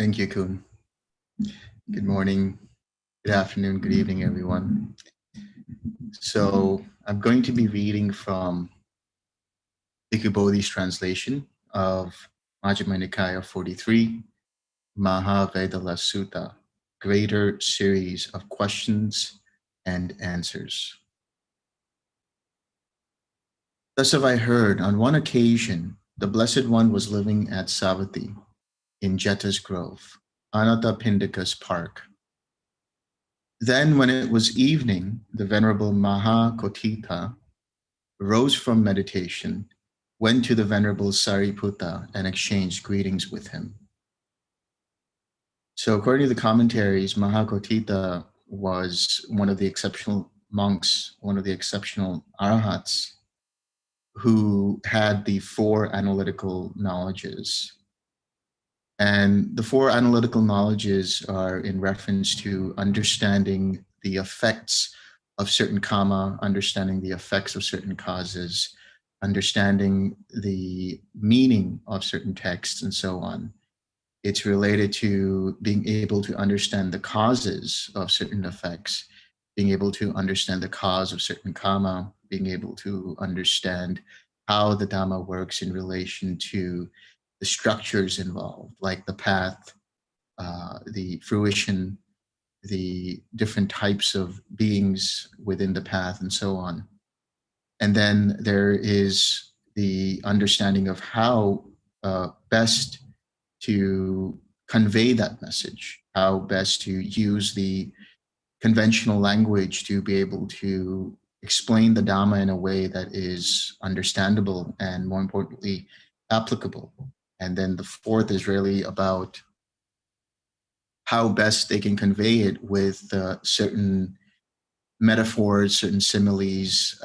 Thank you, Kun. Good morning, good afternoon, good evening, everyone. So I'm going to be reading from Bhikkhu Bodhi's translation of Majjhima Nikaya 43, Mahavedalla Sutta, Greater Series of Questions and Answers. Thus have I heard, on one occasion, the Blessed One was living at Savatthi in Jeta's Grove, Anathapindika's park. Then when it was evening, the Venerable Mahākoṭṭhita rose from meditation, went to the Venerable Sāriputta and exchanged greetings with him. So according to the commentaries, Mahākoṭṭhita was one of the exceptional monks, one of the exceptional arahants who had the four analytical knowledges. And the four analytical knowledges are in reference to understanding the effects of certain karma, understanding the effects of certain causes, understanding the meaning of certain texts, and so on. It's related to being able to understand the causes of certain effects, being able to understand the cause of certain karma, being able to understand how the Dhamma works in relation to the structures involved, like the path, the fruition, the different types of beings within the path, and so on. And then there is the understanding of how best to convey that message, how best to use the conventional language to be able to explain the Dhamma in a way that is understandable and, more importantly, applicable. And then the fourth is really about how best they can convey it with certain metaphors, certain similes,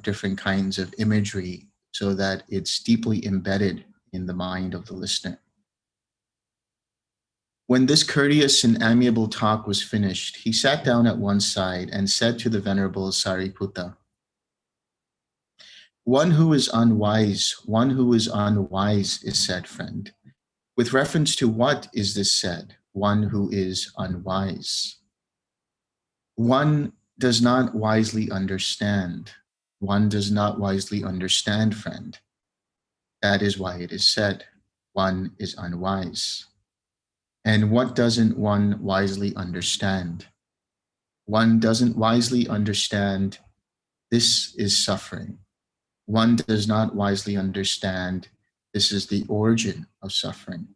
different kinds of imagery, so that it's deeply embedded in the mind of the listener. When this courteous and amiable talk was finished, he sat down at one side and said to the Venerable Sāriputta, one who is unwise is said, friend. With reference to what is this said? One who is unwise. One does not wisely understand. One does not wisely understand, friend. That is why it is said, one is unwise. And what doesn't one wisely understand? One doesn't wisely understand this is suffering. One does not wisely understand this is the origin of suffering.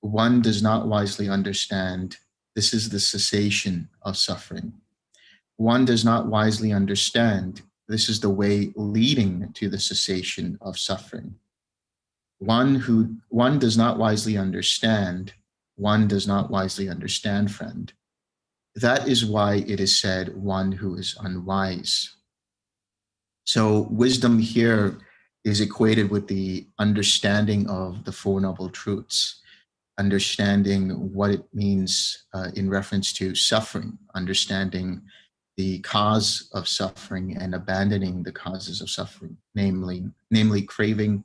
One does not wisely understand this is the cessation of suffering. One does not wisely understand this is the way leading to the cessation of suffering. One does not wisely understand, one does not wisely understand, friend. That is why it is said, one who is unwise. So wisdom here is equated with the understanding of the Four Noble Truths, understanding what it means in reference to suffering, understanding the cause of suffering and abandoning the causes of suffering, namely craving,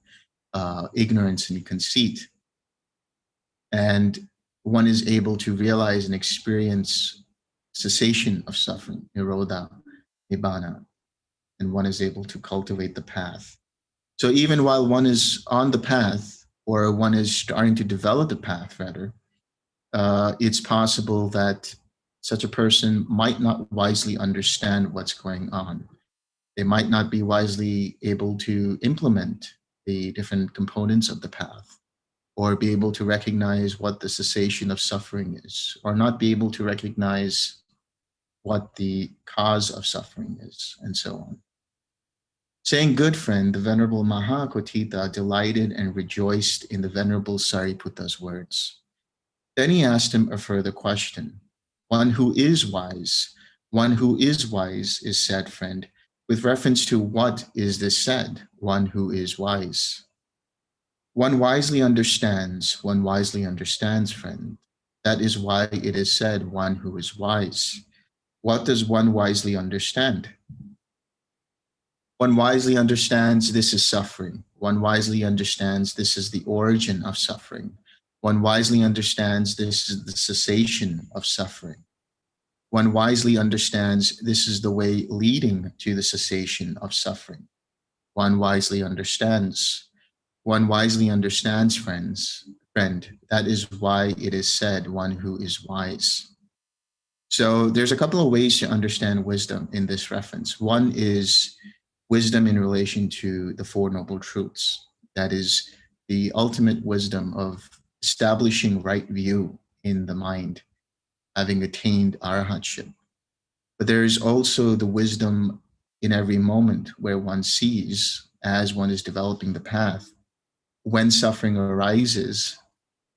ignorance, and conceit. And one is able to realize and experience cessation of suffering, nirodha, nibbana, and one is able to cultivate the path. So even while one is on the path, or one is starting to develop the path, rather, it's possible that such a person might not wisely understand what's going on. They might not be wisely able to implement the different components of the path, or be able to recognize what the cessation of suffering is, or not be able to recognize what the cause of suffering is, and so on. Saying, good friend, the Venerable Mahākoṭṭhita delighted and rejoiced in the Venerable Sāriputta's words. Then he asked him a further question. One who is wise is said, friend. With reference to what is this said? One who is wise. One wisely understands, friend. That is why it is said, one who is wise. What does one wisely understand? One wisely understands this is suffering. One wisely understands this is the origin of suffering. One wisely understands this is the cessation of suffering. One wisely understands this is the way leading to the cessation of suffering. One wisely understands. One wisely understands, friend. That is why it is said, one who is wise. So there's a couple of ways to understand wisdom in this reference. One is wisdom in relation to the Four Noble Truths. That is the ultimate wisdom of establishing right view in the mind, having attained arahantship. But there is also the wisdom in every moment where one sees, as one is developing the path, when suffering arises,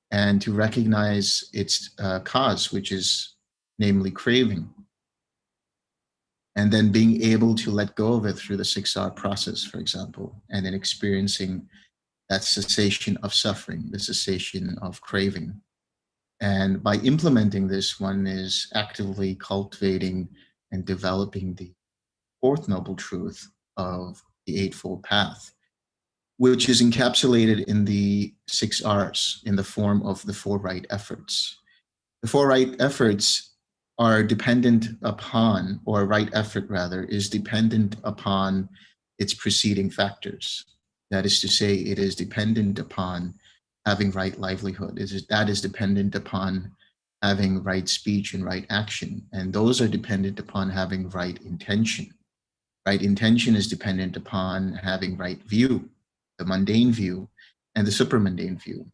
and to recognize its cause, which is namely craving, and then being able to let go of it through the 6R process, for example, and then experiencing that cessation of suffering, the cessation of craving. And by implementing this, one is actively cultivating and developing the fourth noble truth of the Eightfold Path, which is encapsulated in the 6 R's in the form of the 4 right efforts. The 4 right efforts are dependent upon, or right effort rather, is dependent upon its preceding factors. That is to say, it is dependent upon having right livelihood. That is dependent upon having right speech and right action. And those are dependent upon having right intention. Right intention is dependent upon having right view, the mundane view and the supermundane view.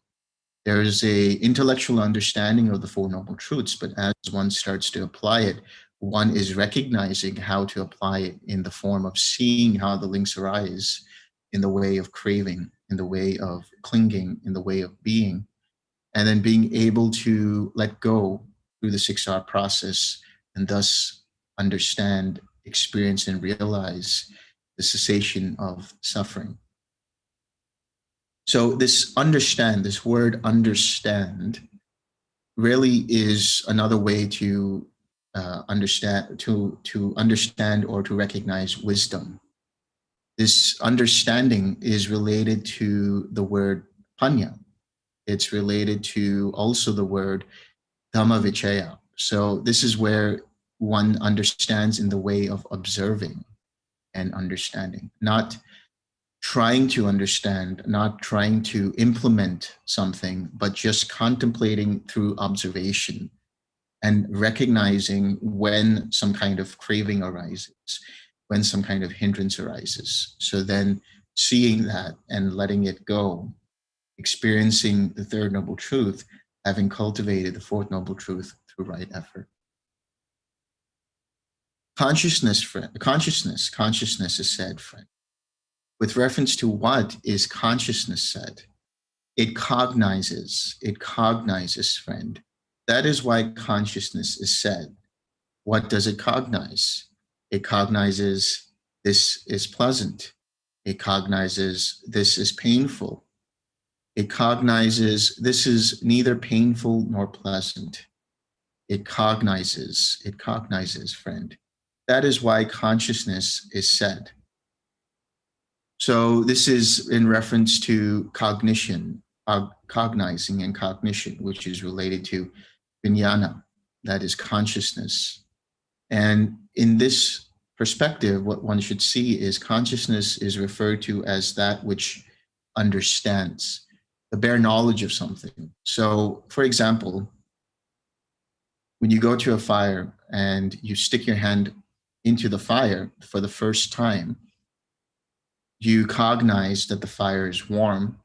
There is a intellectual understanding of the Four Noble Truths, but as one starts to apply it, one is recognizing how to apply it in the form of seeing how the links arise in the way of craving, in the way of clinging, in the way of being, and then being able to let go through the 6R process and thus understand, experience, and realize the cessation of suffering. So this word understand, really is another way to understand or to recognize wisdom. This understanding is related to the word panya. It's related to also the word Dhamma vichaya. So this is where one understands in the way of observing and understanding, not trying to understand, not trying to implement something, but just contemplating through observation and recognizing when some kind of craving arises, when some kind of hindrance arises. So then seeing that and letting it go, experiencing the third noble truth, having cultivated the fourth noble truth through right effort. Consciousness is said, friend. With reference to what is consciousness said? It cognizes, friend. That is why consciousness is said. What does it cognize? It cognizes this is pleasant. It cognizes this is painful. It cognizes this is neither painful nor pleasant. It cognizes, friend. That is why consciousness is said. So this is in reference to cognition, cognizing and cognition, which is related to vijnana, that is consciousness. And in this perspective, what one should see is consciousness is referred to as that which understands, the bare knowledge of something. So, for example, when you go to a fire and you stick your hand into the fire for the first time, you cognize that the fire is warm.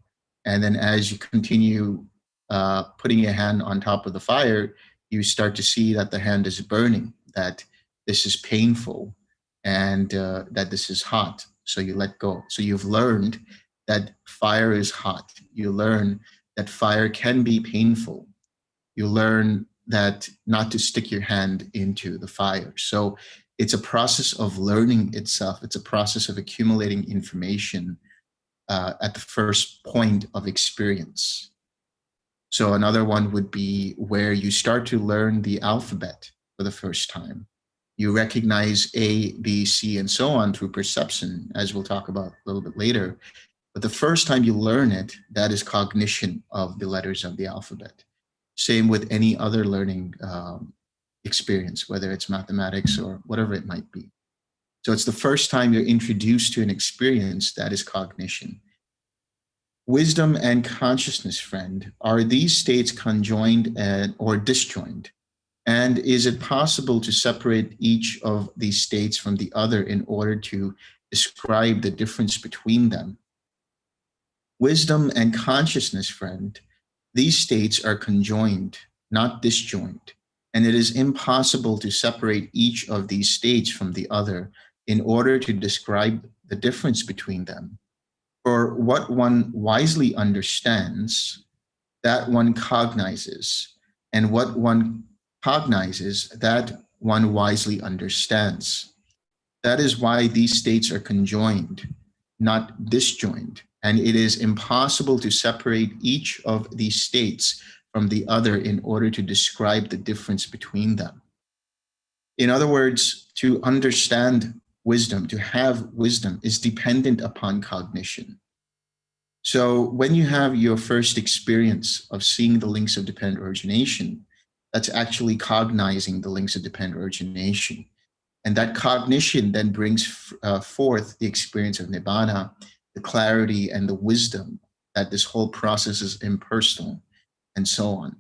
And then as you continue putting your hand on top of the fire, you start to see that the hand is burning, that this is painful, and that this is hot. So you let go. So you've learned that fire is hot. You learn that fire can be painful. You learn that not to stick your hand into the fire. So it's a process of learning itself. It's a process of accumulating information at the first point of experience. So another one would be where you start to learn the alphabet for the first time. You recognize A, B, C, and so on through perception, as we'll talk about a little bit later. But the first time you learn it, that is cognition of the letters of the alphabet. Same with any other learning experience, whether it's mathematics or whatever it might be. So it's the first time you're introduced to an experience that is cognition. Wisdom and consciousness, friend, are these states conjoined or disjoined? And is it possible to separate each of these states from the other in order to describe the difference between them? Wisdom and consciousness, friend, these states are conjoined, not disjoined, and it is impossible to separate each of these states from the other in order to describe the difference between them. For what one wisely understands, that one cognizes, and what one cognizes, that one wisely understands. That is why these states are conjoined, not disjoined, and it is impossible to separate each of these states from the other in order to describe the difference between them. In other words, to understand wisdom, to have wisdom, is dependent upon cognition. So when you have your first experience of seeing the links of dependent origination, that's actually cognizing the links of dependent origination. And that cognition then brings forth the experience of nibbana, the clarity and the wisdom that this whole process is impersonal, and so on.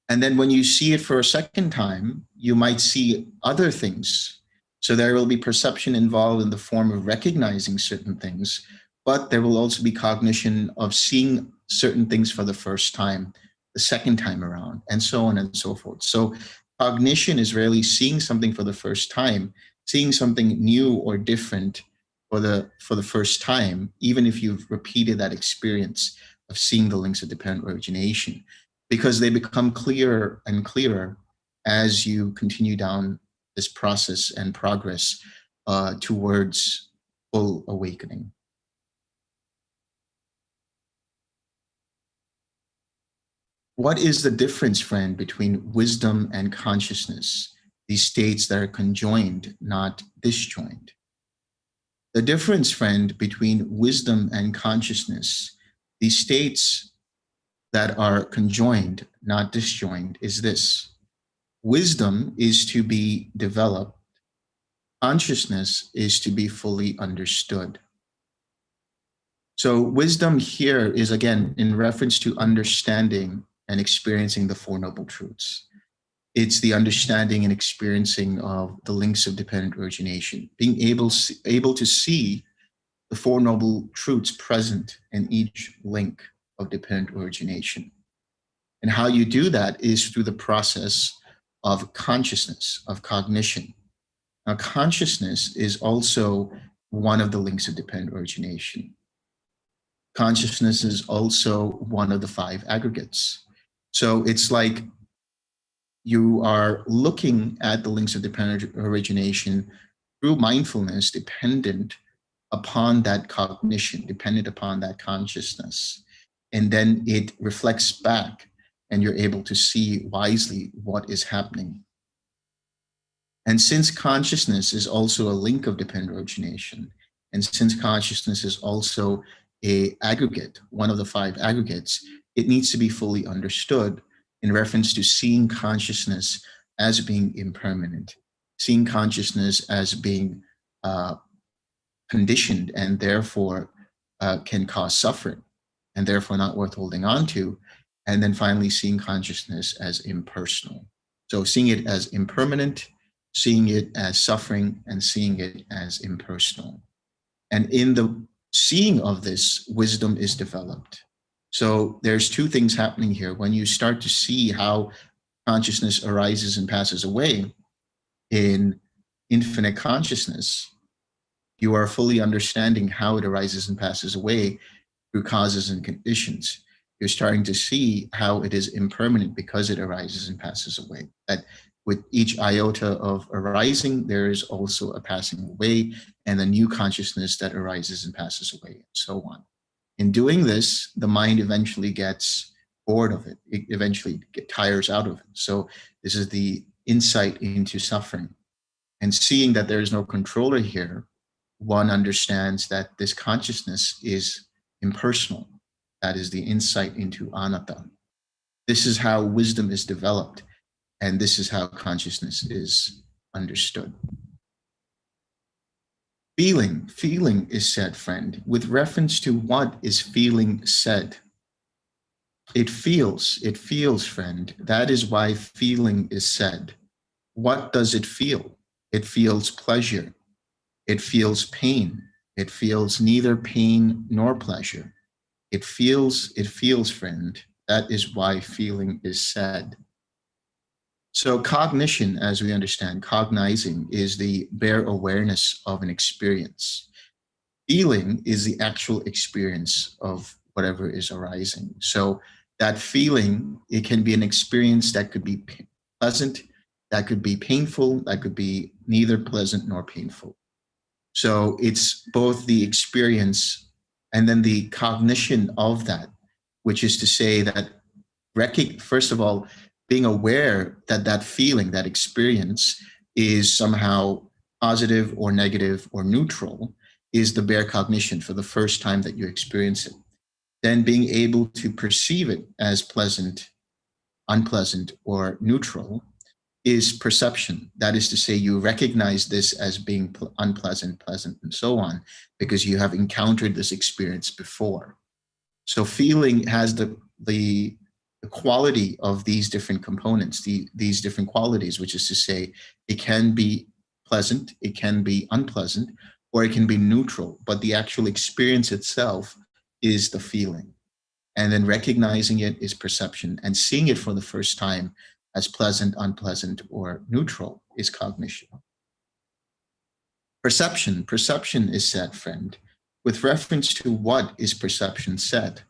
And then when you see it for a second time, you might see other things. So there will be perception involved in the form of recognizing certain things, but there will also be cognition of seeing certain things for the first time, the second time around, and so on and so forth. So cognition is really seeing something for the first time, seeing something new or different for the first time, even if you've repeated that experience of seeing the links of dependent origination, because they become clearer and clearer as you continue down this process and progress towards full awakening. What is the difference, friend, between wisdom and consciousness, these states that are conjoined, not disjoined? The difference, friend, between wisdom and consciousness, these states that are conjoined, not disjoined, is this. Wisdom is to be developed. Consciousness is to be fully understood. So wisdom here is, again, in reference to understanding and experiencing the Four Noble Truths. It's the understanding and experiencing of the links of dependent origination, being able to see the Four Noble Truths present in each link of dependent origination. And how you do that is through the process of consciousness, of cognition. Now, consciousness is also one of the links of dependent origination. Consciousness is also one of the five aggregates. So it's like you are looking at the links of dependent origination through mindfulness, dependent upon that cognition, dependent upon that consciousness. And then it reflects back and you're able to see wisely what is happening. And since consciousness is also a link of dependent origination, and since consciousness is also an aggregate, one of the five aggregates, it needs to be fully understood in reference to seeing consciousness as being impermanent, seeing consciousness as being conditioned and therefore can cause suffering and therefore not worth holding on to. And then finally seeing consciousness as impersonal. So seeing it as impermanent, seeing it as suffering, and seeing it as impersonal. And in the seeing of this, wisdom is developed. So there's two things happening here. When you start to see how consciousness arises and passes away in infinite consciousness, you are fully understanding how it arises and passes away through causes and conditions. You're starting to see how it is impermanent because it arises and passes away. That with each iota of arising, there is also a passing away and a new consciousness that arises and passes away, and so on. In doing this, the mind eventually gets bored of it. It eventually tires out of it. So this is the insight into suffering. And seeing that there is no controller here, one understands that this consciousness is impersonal. That is the insight into anatta. This is how wisdom is developed, and this is how consciousness is understood. Feeling is said, friend. With reference to what is feeling said? It feels, friend. That is why feeling is said. What does it feel? It feels pleasure. It feels pain. It feels neither pain nor pleasure. It feels, friend. That is why feeling is said. So cognition, as we understand, cognizing is the bare awareness of an experience. Feeling is the actual experience of whatever is arising. So that feeling, it can be an experience that could be pleasant, that could be painful, that could be neither pleasant nor painful. So it's both the experience and then the cognition of that, which is to say that first of all, being aware that that feeling, that experience is somehow positive or negative or neutral is the bare cognition for the first time that you experience it. Then being able to perceive it as pleasant, unpleasant, or neutral is perception. That is to say, you recognize this as being unpleasant, pleasant, and so on, because you have encountered this experience before. So feeling has the quality of these different components, these different qualities, which is to say, it can be pleasant, it can be unpleasant, or it can be neutral, but the actual experience itself is the feeling. And then recognizing it is perception, and seeing it for the first time as pleasant, unpleasant, or neutral is cognition. Perception is said, friend. With reference to what is perception said?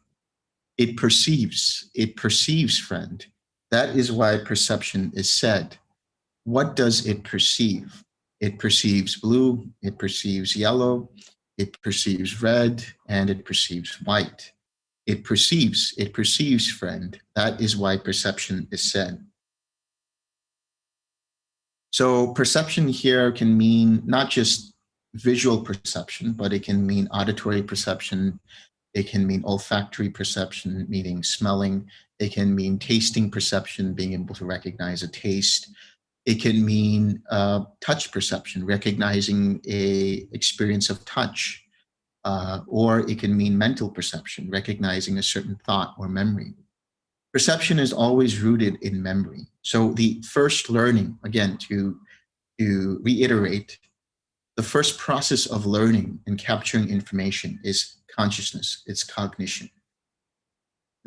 It perceives, friend. That is why perception is said. What does it perceive? It perceives blue, it perceives yellow, it perceives red, and it perceives white. It perceives, friend. That is why perception is said. So perception here can mean not just visual perception, but it can mean auditory perception. It can mean olfactory perception, meaning smelling. It can mean tasting perception, being able to recognize a taste. It can mean touch perception, recognizing a experience of touch. Or it can mean mental perception, recognizing a certain thought or memory. Perception is always rooted in memory. So the first learning, again, to reiterate, the first process of learning and capturing information is consciousness, it's cognition.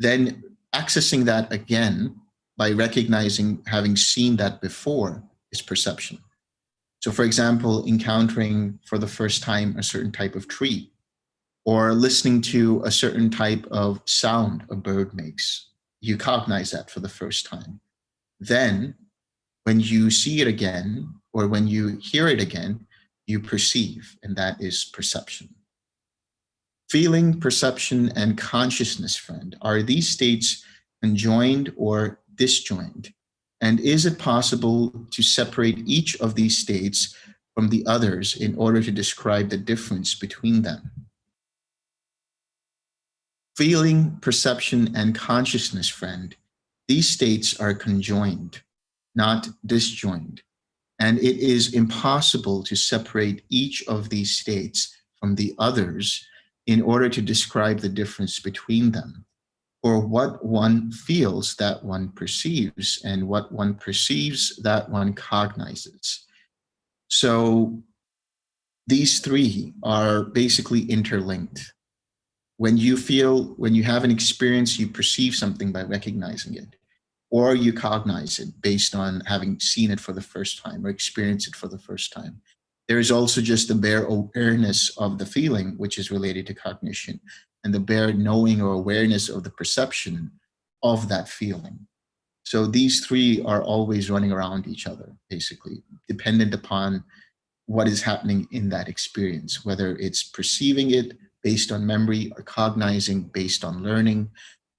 Then accessing that again by recognizing having seen that before is perception. So for example, encountering for the first time a certain type of tree, or listening to a certain type of sound a bird makes, you cognize that for the first time. Then when you see it again, or when you hear it again, you perceive, and that is perception. Feeling, perception, and consciousness, friend, are these states conjoined or disjoined? And is it possible to separate each of these states from the others in order to describe the difference between them? Feeling, perception, and consciousness, friend, these states are conjoined, not disjoined. And it is impossible to separate each of these states from the others in order to describe the difference between them. For what one feels, that one perceives, and what one perceives, that one cognizes. So these three are basically interlinked. When you have an experience, you perceive something by recognizing it, or you cognize it based on having seen it for the first time or experienced it for the first time. There is also just the bare awareness of the feeling, which is related to cognition, and the bare knowing or awareness of the perception of that feeling. So these three are always running around each other, basically, dependent upon what is happening in that experience, whether it's perceiving it based on memory or cognizing based on learning,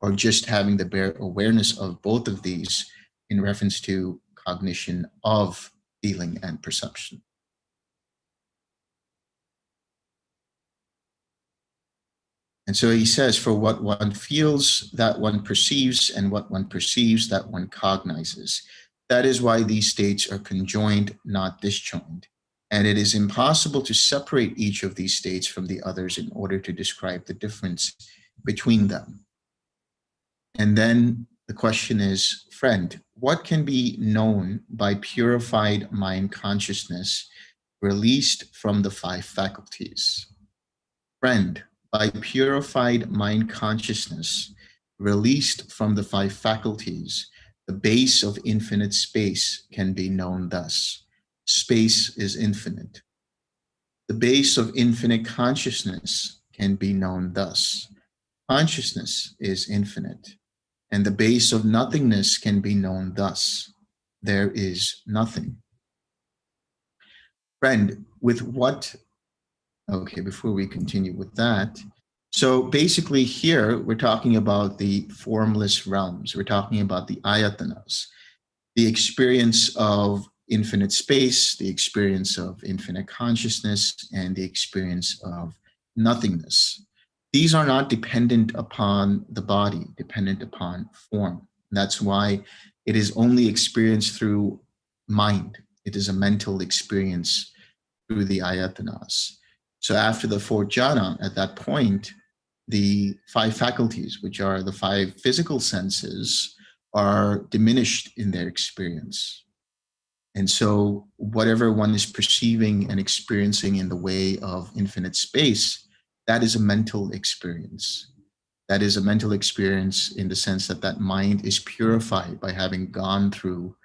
or just having the bare awareness of both of these in reference to cognition of feeling and perception. And so he says, for what one feels, that one perceives, and what one perceives, that one cognizes. That is why these states are conjoined, not disjoined. And it is impossible to separate each of these states from the others in order to describe the difference between them. And then the question is, friend, what can be known by purified mind consciousness released from the five faculties? Friend, by purified mind consciousness released from the five faculties, the base of infinite space can be known thus. Space is infinite. The base of infinite consciousness can be known thus. Consciousness is infinite. And the base of nothingness can be known thus. There is nothing. Friend, with what? Okay, before we continue with that. So basically here, we're talking about the formless realms. We're talking about the ayatanas, the experience of infinite space, the experience of infinite consciousness, and the experience of nothingness. These are not dependent upon the body, dependent upon form. That's why it is only experienced through mind. It is a mental experience through the ayatanas. So after the fourth jhana, at that point, the five faculties, which are the five physical senses, are diminished in their experience. And so whatever one is perceiving and experiencing in the way of infinite space, that is a mental experience. That is a mental experience in the sense that that mind is purified by having gone through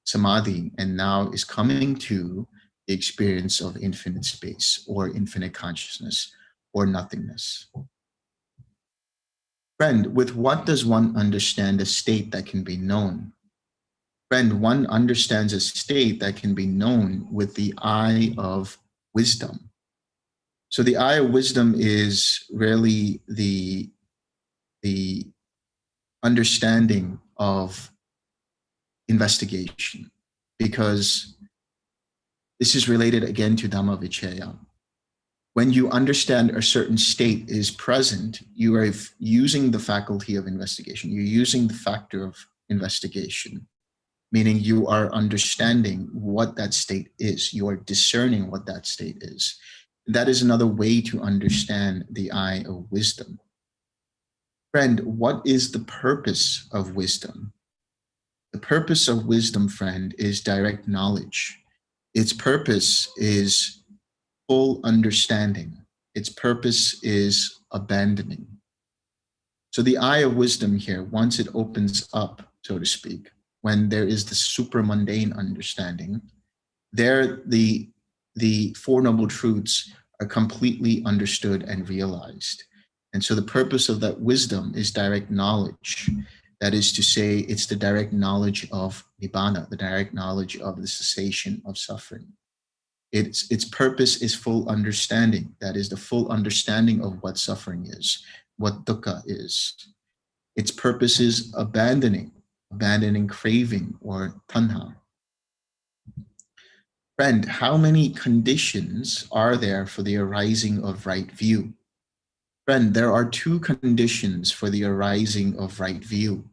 samadhi and now is coming to the experience of infinite space or infinite consciousness or nothingness. Friend, with what does one understand a state that can be known? Friend, one understands a state that can be known with the eye of wisdom. So the eye of wisdom is really the understanding of investigation, because this is related again to Dhamma Vichaya. When you understand a certain state is present, you are using the faculty of investigation. You're using the factor of investigation, meaning you are understanding what that state is. You are discerning what that state is. That is another way to understand the eye of wisdom. Friend, what is the purpose of wisdom? The purpose of wisdom, friend, is direct knowledge. Its purpose is full understanding. Its purpose is abandoning. So the eye of wisdom here, once it opens up, so to speak, when there is the supramundane understanding, there the Four Noble Truths are completely understood and realized. And so the purpose of that wisdom is direct knowledge. That is to say, it's the direct knowledge of nibbana, the direct knowledge of the cessation of suffering. Its purpose is full understanding. That is the full understanding of what suffering is, what dukkha is. Its purpose is abandoning craving or tanha. Friend, how many conditions are there for the arising of right view? Friend, there are two conditions for the arising of right view: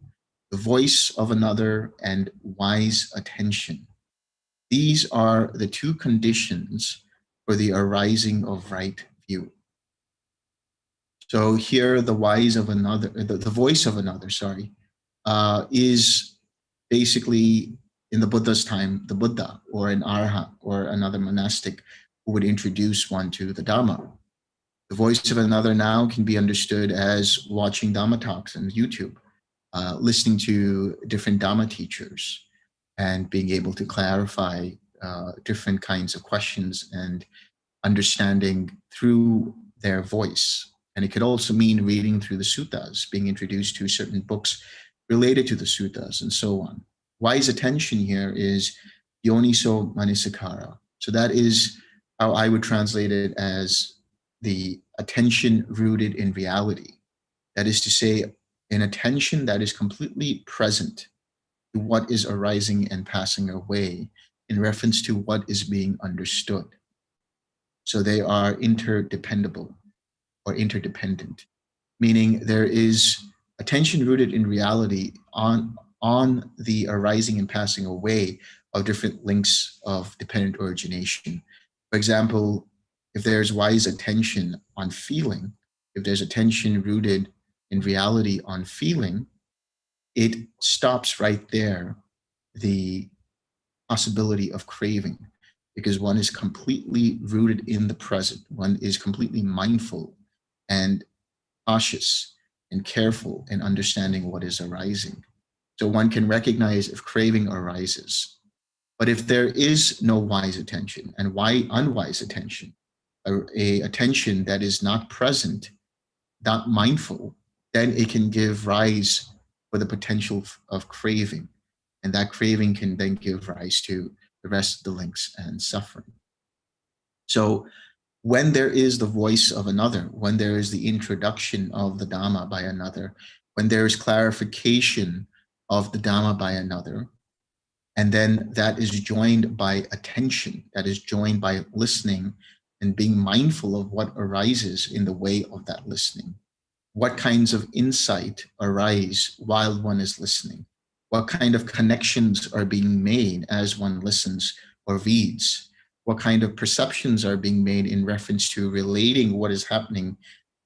the voice of another and wise attention. These are the two conditions for the arising of right view. So here, the voice of another, is basically, in the Buddha's time, the Buddha or an arahant or another monastic who would introduce one to the Dhamma. The voice of another now can be understood as watching Dhamma talks on YouTube, listening to different Dhamma teachers, and being able to clarify different kinds of questions and understanding through their voice. And it could also mean reading through the suttas, being introduced to certain books related to the suttas, and so on. Wise attention here is yoniso manasikara. So that is how I would translate it as the attention rooted in reality. That is to say, an attention that is completely present to what is arising and passing away in reference to what is being understood. So they are interdependable or interdependent. meaning there is attention rooted in reality on the arising and passing away of different links of dependent origination. For example, if there's wise attention on feeling, if there's attention rooted in reality on feeling, it stops right there the possibility of craving, because one is completely rooted in the present. One is completely mindful and cautious and careful in understanding what is arising. So one can recognize if craving arises. But if there is no wise attention and unwise attention, a attention that is not present, not mindful, then it can give rise for the potential of craving. And that craving can then give rise to the rest of the links and suffering. So when there is the voice of another, when there is the introduction of the Dhamma by another, when there is clarification of the Dhamma by another, and then that is joined by attention, that is joined by listening and being mindful of what arises in the way of that listening. What kinds of insight arise while one is listening? What kind of connections are being made as one listens or reads? What kind of perceptions are being made in reference to relating what is happening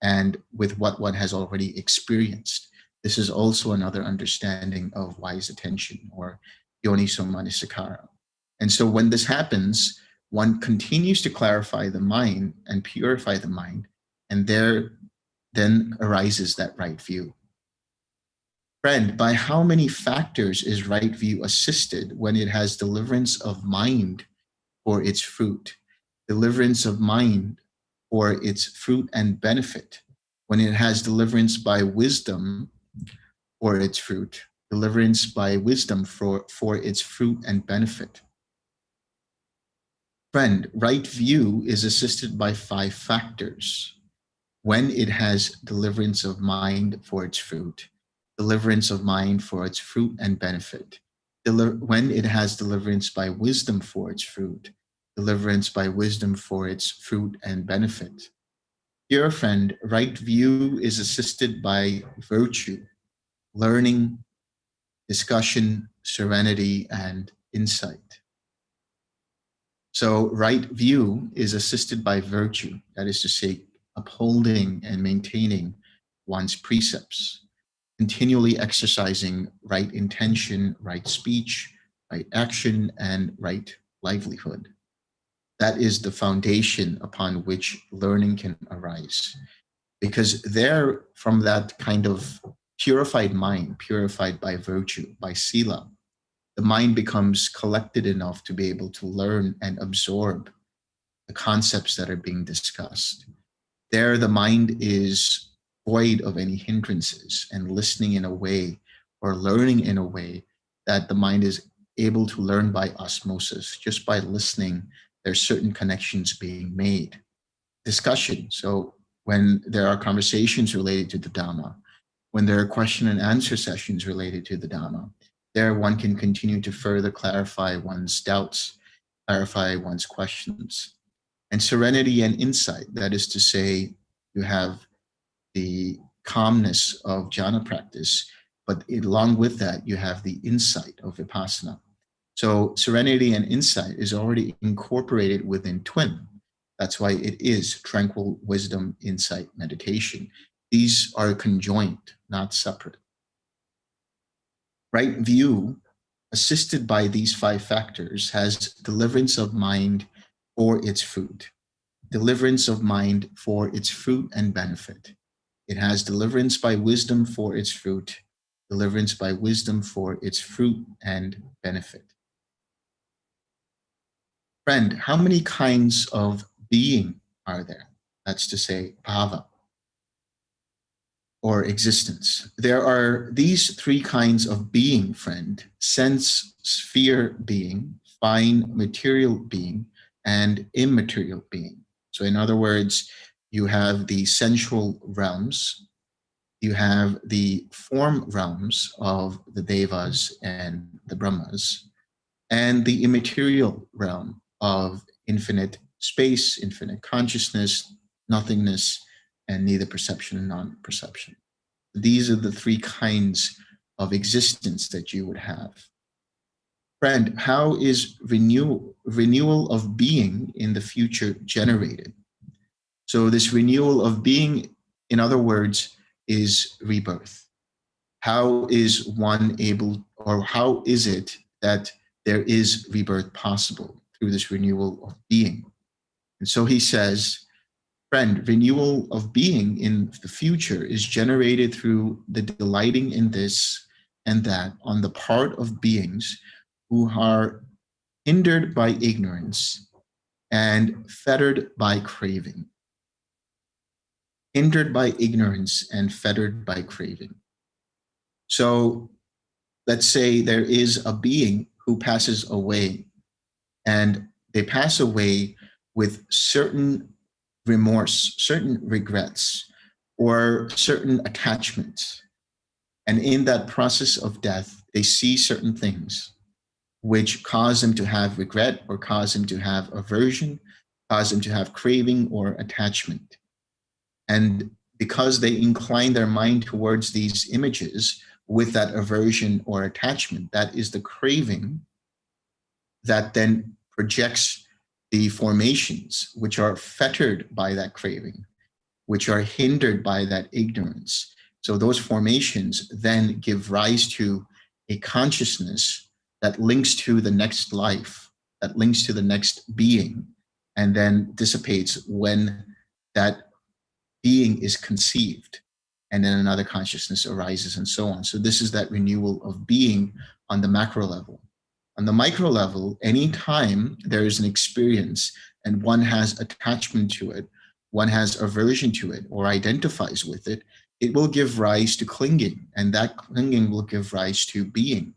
and with what one has already experienced? This is also another understanding of wise attention, or yoniso manasikara. And so when this happens, one continues to clarify the mind and purify the mind, and there then arises that right view. Friend, by how many factors is right view assisted when it has deliverance of mind for its fruit, deliverance of mind for its fruit and benefit, when it has deliverance by wisdom for its fruit, deliverance by wisdom for its fruit and benefit? Friend, right view is assisted by 5 factors. When it has deliverance of mind for its fruit, deliverance of mind for its fruit and benefit, when it has deliverance by wisdom for its fruit, deliverance by wisdom for its fruit and benefit. Dear friend, right view is assisted by virtue, learning, discussion, serenity, and insight. So right view is assisted by virtue, that is to say, upholding and maintaining one's precepts, continually exercising right intention, right speech, right action, and right livelihood. That is the foundation upon which learning can arise. Because there, from that kind of purified mind, purified by virtue, by sila, the mind becomes collected enough to be able to learn and absorb the concepts that are being discussed. There, the mind is void of any hindrances and listening in a way or learning in a way that the mind is able to learn by osmosis. Just by listening, there's certain connections being made. Discussion. So when there are conversations related to the Dhamma, when there are question and answer sessions related to the Dhamma, there one can continue to further clarify one's doubts, clarify one's questions. And serenity and insight, that is to say, you have the calmness of jhana practice, but along with that, you have the insight of vipassana. So serenity and insight is already incorporated within twin. That's why it is tranquil wisdom, insight, meditation. These are conjoined, not separate. Right view, assisted by these 5 factors, has deliverance of mind for its fruit, deliverance of mind for its fruit and benefit. It has deliverance by wisdom for its fruit, deliverance by wisdom for its fruit and benefit. Friend, how many kinds of being are there? That's to say, bhava, or existence. There are these 3 kinds of being, friend: sense sphere being, fine material being, and immaterial being. So in other words, you have the sensual realms, you have the form realms of the devas and the brahmas, and the immaterial realm of infinite space, infinite consciousness, nothingness, and neither perception and non-perception. These are the three kinds of existence that you would have. Friend, how is renewal of being in the future generated? So this renewal of being, in other words, is rebirth. How is one able, or how is it that there is rebirth possible through this renewal of being? And so he says, friend, renewal of being in the future is generated through the delighting in this and that on the part of beings who are hindered by ignorance and fettered by craving. Hindered by ignorance and fettered by craving. So let's say there is a being who passes away, and they pass away with certain remorse, certain regrets, or certain attachments. And in that process of death, they see certain things which cause them to have regret, or cause them to have aversion, cause them to have craving or attachment. And because they incline their mind towards these images with that aversion or attachment, that is the craving that then projects the formations which are fettered by that craving, which are hindered by that ignorance. So those formations then give rise to a consciousness that links to the next life, that links to the next being, and then dissipates when that being is conceived, and then another consciousness arises, and so on. So this is that renewal of being on the macro level. On the micro level, anytime there is an experience and one has attachment to it, one has aversion to it, or identifies with it, it will give rise to clinging, and that clinging will give rise to being.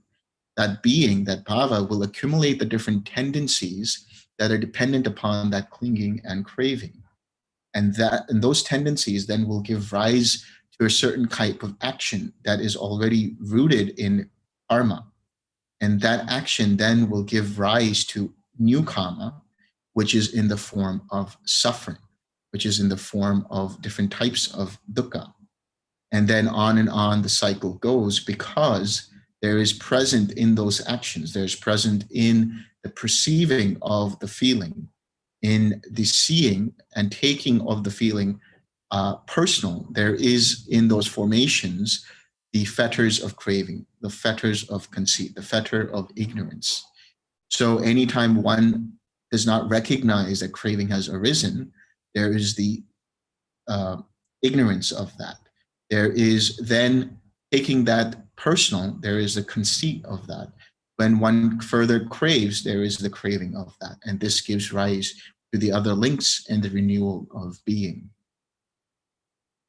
That being, that bhava, will accumulate the different tendencies that are dependent upon that clinging and craving. And those tendencies then will give rise to a certain type of action that is already rooted in karma. And that action then will give rise to new karma, which is in the form of suffering, which is in the form of different types of dukkha. And then on the cycle goes, because there is present in those actions, there's present in the perceiving of the feeling, in the seeing and taking of the feeling personal, there is in those formations the fetters of craving, the fetters of conceit, the fetter of ignorance. So anytime one does not recognize that craving has arisen, there is the ignorance of that. There is then taking that personal, there is the conceit of that. When one further craves, there is the craving of that. And this gives rise to the other links and the renewal of being.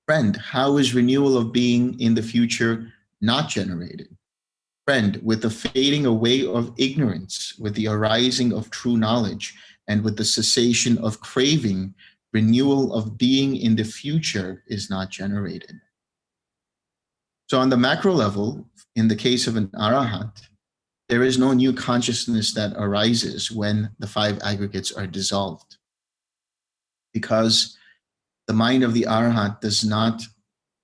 Friend, how is renewal of being in the future not generated? Friend, with the fading away of ignorance, with the arising of true knowledge, and with the cessation of craving, renewal of being in the future is not generated. So on the macro level, in the case of an arahant, there is no new consciousness that arises when the five aggregates are dissolved, because the mind of the arahant does not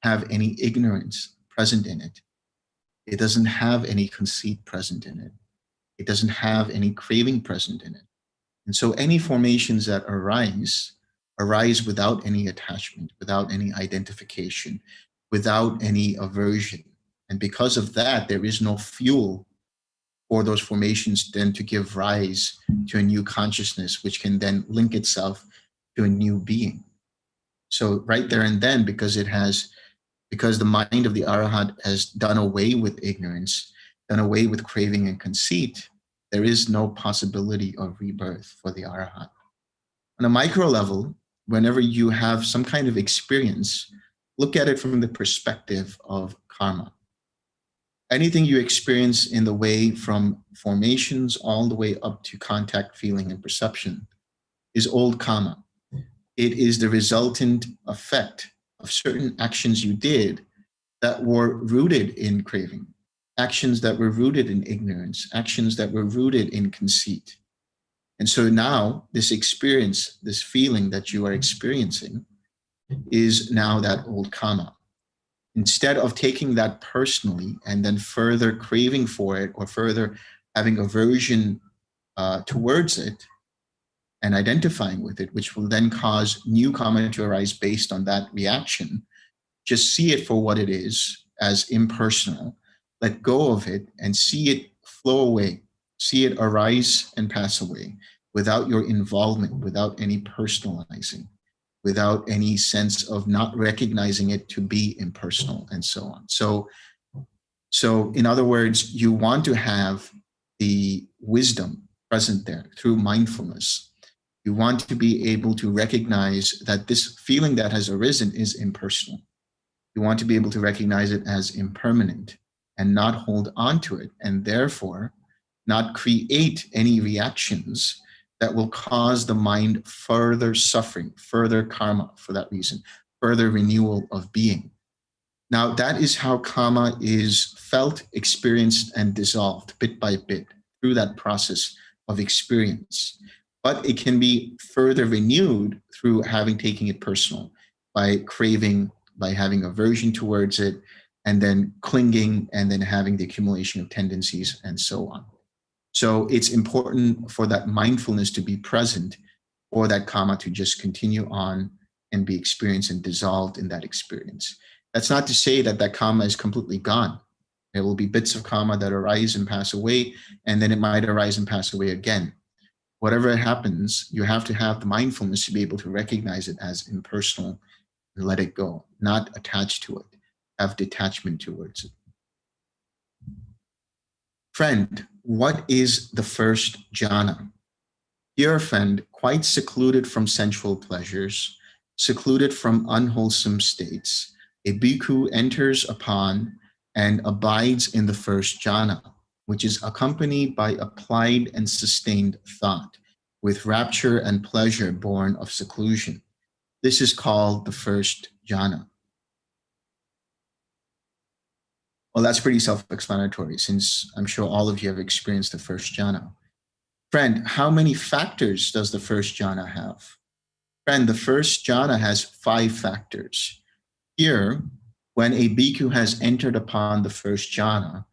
have any ignorance present in it. It doesn't have any conceit present in it. It doesn't have any craving present in it. And so any formations that arise without any attachment, without any identification, without any aversion. And because of that, there is no fuel for those formations then to give rise to a new consciousness, which can then link itself to a new being. So right there and then, because the mind of the arahant has done away with ignorance, done away with craving and conceit, there is no possibility of rebirth for the arahant. On a micro level, whenever you have some kind of experience, look at it from the perspective of karma. Anything you experience in the way from formations all the way up to contact, feeling, and perception is old karma. It is the resultant effect of certain actions you did that were rooted in craving, actions that were rooted in ignorance, actions that were rooted in conceit. And so now this experience, this feeling that you are experiencing, is now that old karma. Instead of taking that personally and then further craving for it or further having aversion towards it and identifying with it, which will then cause new karma to arise based on that reaction, just see it for what it is, as impersonal, let go of it and see it flow away, see it arise and pass away without your involvement, without any personalizing, without any sense of not recognizing it to be impersonal, and so on. So in other words, you want to have the wisdom present there through mindfulness. You want to be able to recognize that this feeling that has arisen is impersonal. You want to be able to recognize it as impermanent and not hold on to it, and therefore not create any reactions that will cause the mind further suffering, further karma for that reason, further renewal of being. Now, that is how karma is felt, experienced, and dissolved bit by bit through that process of experience. But it can be further renewed through taking it personal, by craving, by having aversion towards it, and then clinging, and then having the accumulation of tendencies, and so on. So it's important for that mindfulness to be present, for that karma to just continue on and be experienced and dissolved in that experience. That's not to say that that karma is completely gone. There will be bits of karma that arise and pass away, and then it might arise and pass away again. Whatever happens, you have to have the mindfulness to be able to recognize it as impersonal and let it go, not attach to it, have detachment towards it. Friend, what is the first jhana? Here, friend, quite secluded from sensual pleasures, secluded from unwholesome states, a bhikkhu enters upon and abides in the first jhana, which is accompanied by applied and sustained thought, with rapture and pleasure born of seclusion. This is called the first jhana. Well, that's pretty self-explanatory, since I'm sure all of you have experienced the first jhana. Friend, how many factors does the first jhana have? Friend, the first jhana has 5 factors. Here, when a bhikkhu has entered upon the first jhana,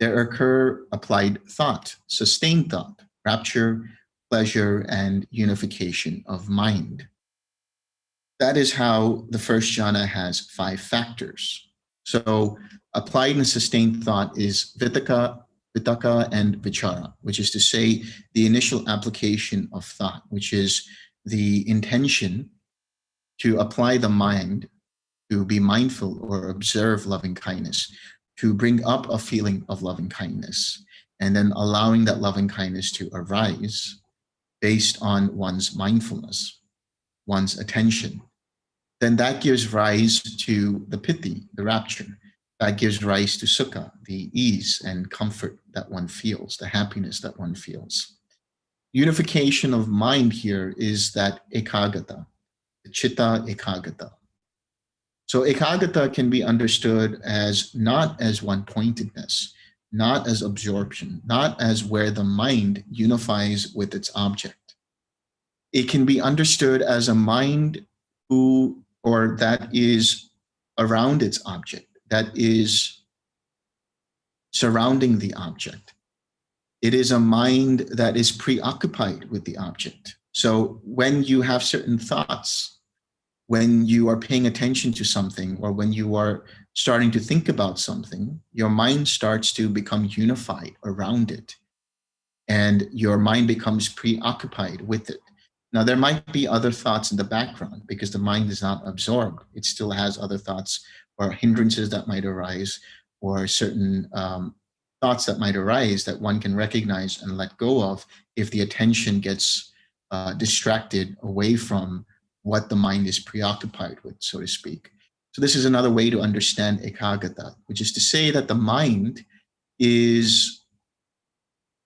there occur applied thought, sustained thought, rapture, pleasure, and unification of mind. That is how the first jhana has 5 factors. So applied and sustained thought is vitakka, and vichara, which is to say the initial application of thought, which is the intention to apply the mind to be mindful or observe loving kindness, to bring up a feeling of loving kindness, and then allowing that loving kindness to arise based on one's mindfulness, one's attention. Then that gives rise to the piti, the rapture. That gives rise to sukha, the ease and comfort that one feels, the happiness that one feels. Unification of mind here is that ekaggata, the chitta ekaggata. So ekaggata can be understood as not as one-pointedness, not as absorption, not as where the mind unifies with its object. It can be understood as a mind that is around its object, that is surrounding the object. It is a mind that is preoccupied with the object. So when you have certain thoughts, when you are paying attention to something, or when you are starting to think about something, your mind starts to become unified around it, and your mind becomes preoccupied with it. Now, there might be other thoughts in the background because the mind is not absorbed. It still has other thoughts or hindrances that might arise, or certain thoughts that might arise that one can recognize and let go of if the attention gets distracted away from what the mind is preoccupied with, so to speak. So this is another way to understand ekaggata, which is to say that the mind is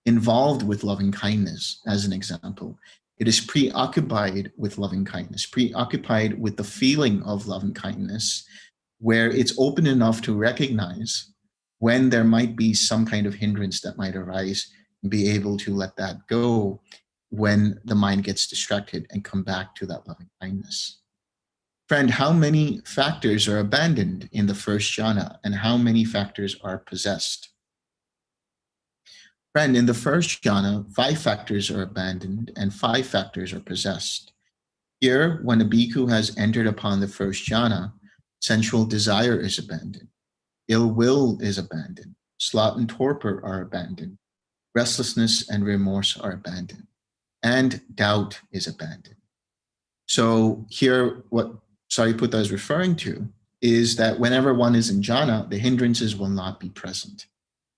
involved with loving kindness, as an example. It is preoccupied with loving kindness, preoccupied with the feeling of loving kindness, where it's open enough to recognize when there might be some kind of hindrance that might arise, and be able to let that go when the mind gets distracted and come back to that loving kindness. Friend, how many factors are abandoned in the first jhana, and how many factors are possessed? Friend, in the first jhana, 5 factors are abandoned and 5 factors are possessed. Here, when a bhikkhu has entered upon the first jhana, sensual desire is abandoned, ill will is abandoned, sloth and torpor are abandoned, restlessness and remorse are abandoned, and doubt is abandoned. So here, what Sāriputta is referring to is that whenever one is in jhana, the hindrances will not be present.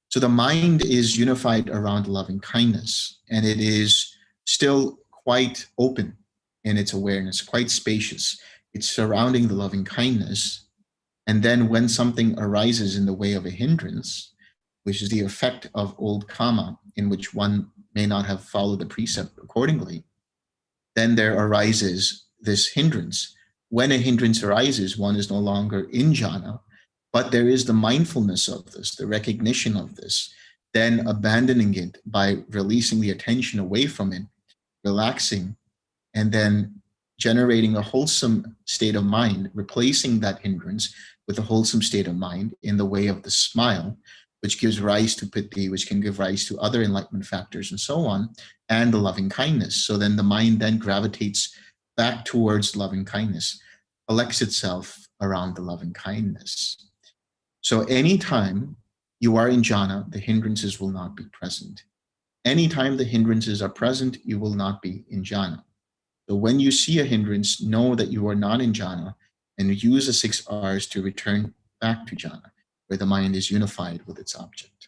So the mind is unified around loving kindness, and it is still quite open in its awareness, quite spacious. It's surrounding the loving kindness. And then when something arises in the way of a hindrance, which is the effect of old karma, in which one may not have followed the precept accordingly, then there arises this hindrance. When a hindrance arises, one is no longer in jhana, but there is the mindfulness of this, the recognition of this, then abandoning it by releasing the attention away from it, relaxing, and then generating a wholesome state of mind, replacing that hindrance with a wholesome state of mind in the way of the smile, which gives rise to piti, which can give rise to other enlightenment factors and so on, and the loving kindness. So then the mind then gravitates back towards loving kindness, collects itself around the loving kindness. So anytime you are in jhana, the hindrances will not be present. Anytime the hindrances are present, you will not be in jhana. So when you see a hindrance, know that you are not in jhana, and use the 6 R's to return back to jhana, where the mind is unified with its object.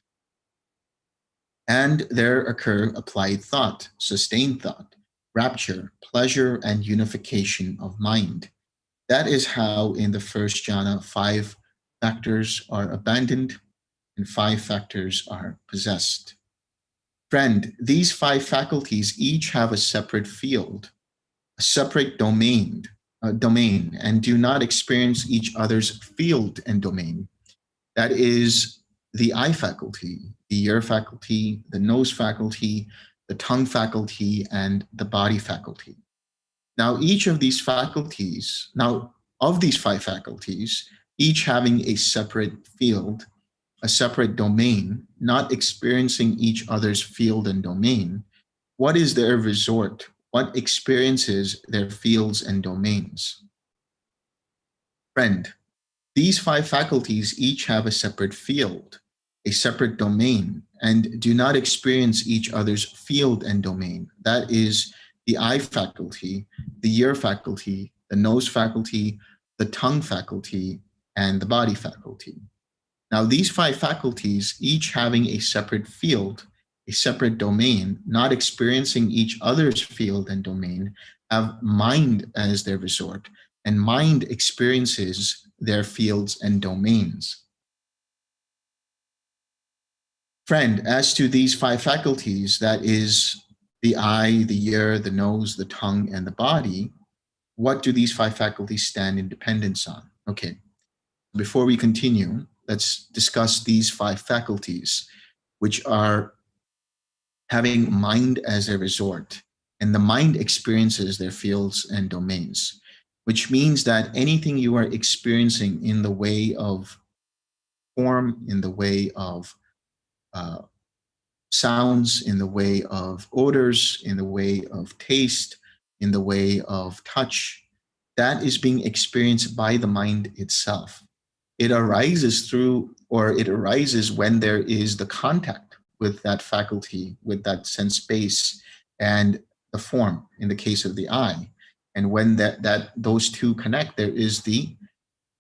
And there occur applied thought, sustained thought, rapture, pleasure, and unification of mind. That is how in the first jhana, 5 factors are abandoned and 5 factors are possessed. Friend, these 5 faculties each have a separate field, a separate domain, and do not experience each other's field and domain. That is the eye faculty, the ear faculty, the nose faculty, the tongue faculty, and the body faculty. Now, each of these faculties, of these 5 faculties, each having a separate field, a separate domain, not experiencing each other's field and domain, what is their resort? What experiences their fields and domains? Friend, these 5 faculties each have a separate field, a separate domain, and do not experience each other's field and domain. That is the eye faculty, the ear faculty, the nose faculty, the tongue faculty, and the body faculty. Now, these 5 faculties, each having a separate field, a separate domain, not experiencing each other's field and domain, have mind as their resort, and mind experiences their fields and domains. Friend, as to these 5 faculties, that is the eye, the ear, the nose, the tongue, and the body, what do these 5 faculties stand in dependence on? Okay, before we continue, let's discuss these 5 faculties, which are having mind as a resort, and the mind experiences their fields and domains, which means that anything you are experiencing in the way of form, in the way of sounds, in the way of odors, in the way of taste, in the way of touch, that is being experienced by the mind itself. It arises when there is the contact with that faculty, with that sense space, and the form in the case of the eye. And when those two connect, there is the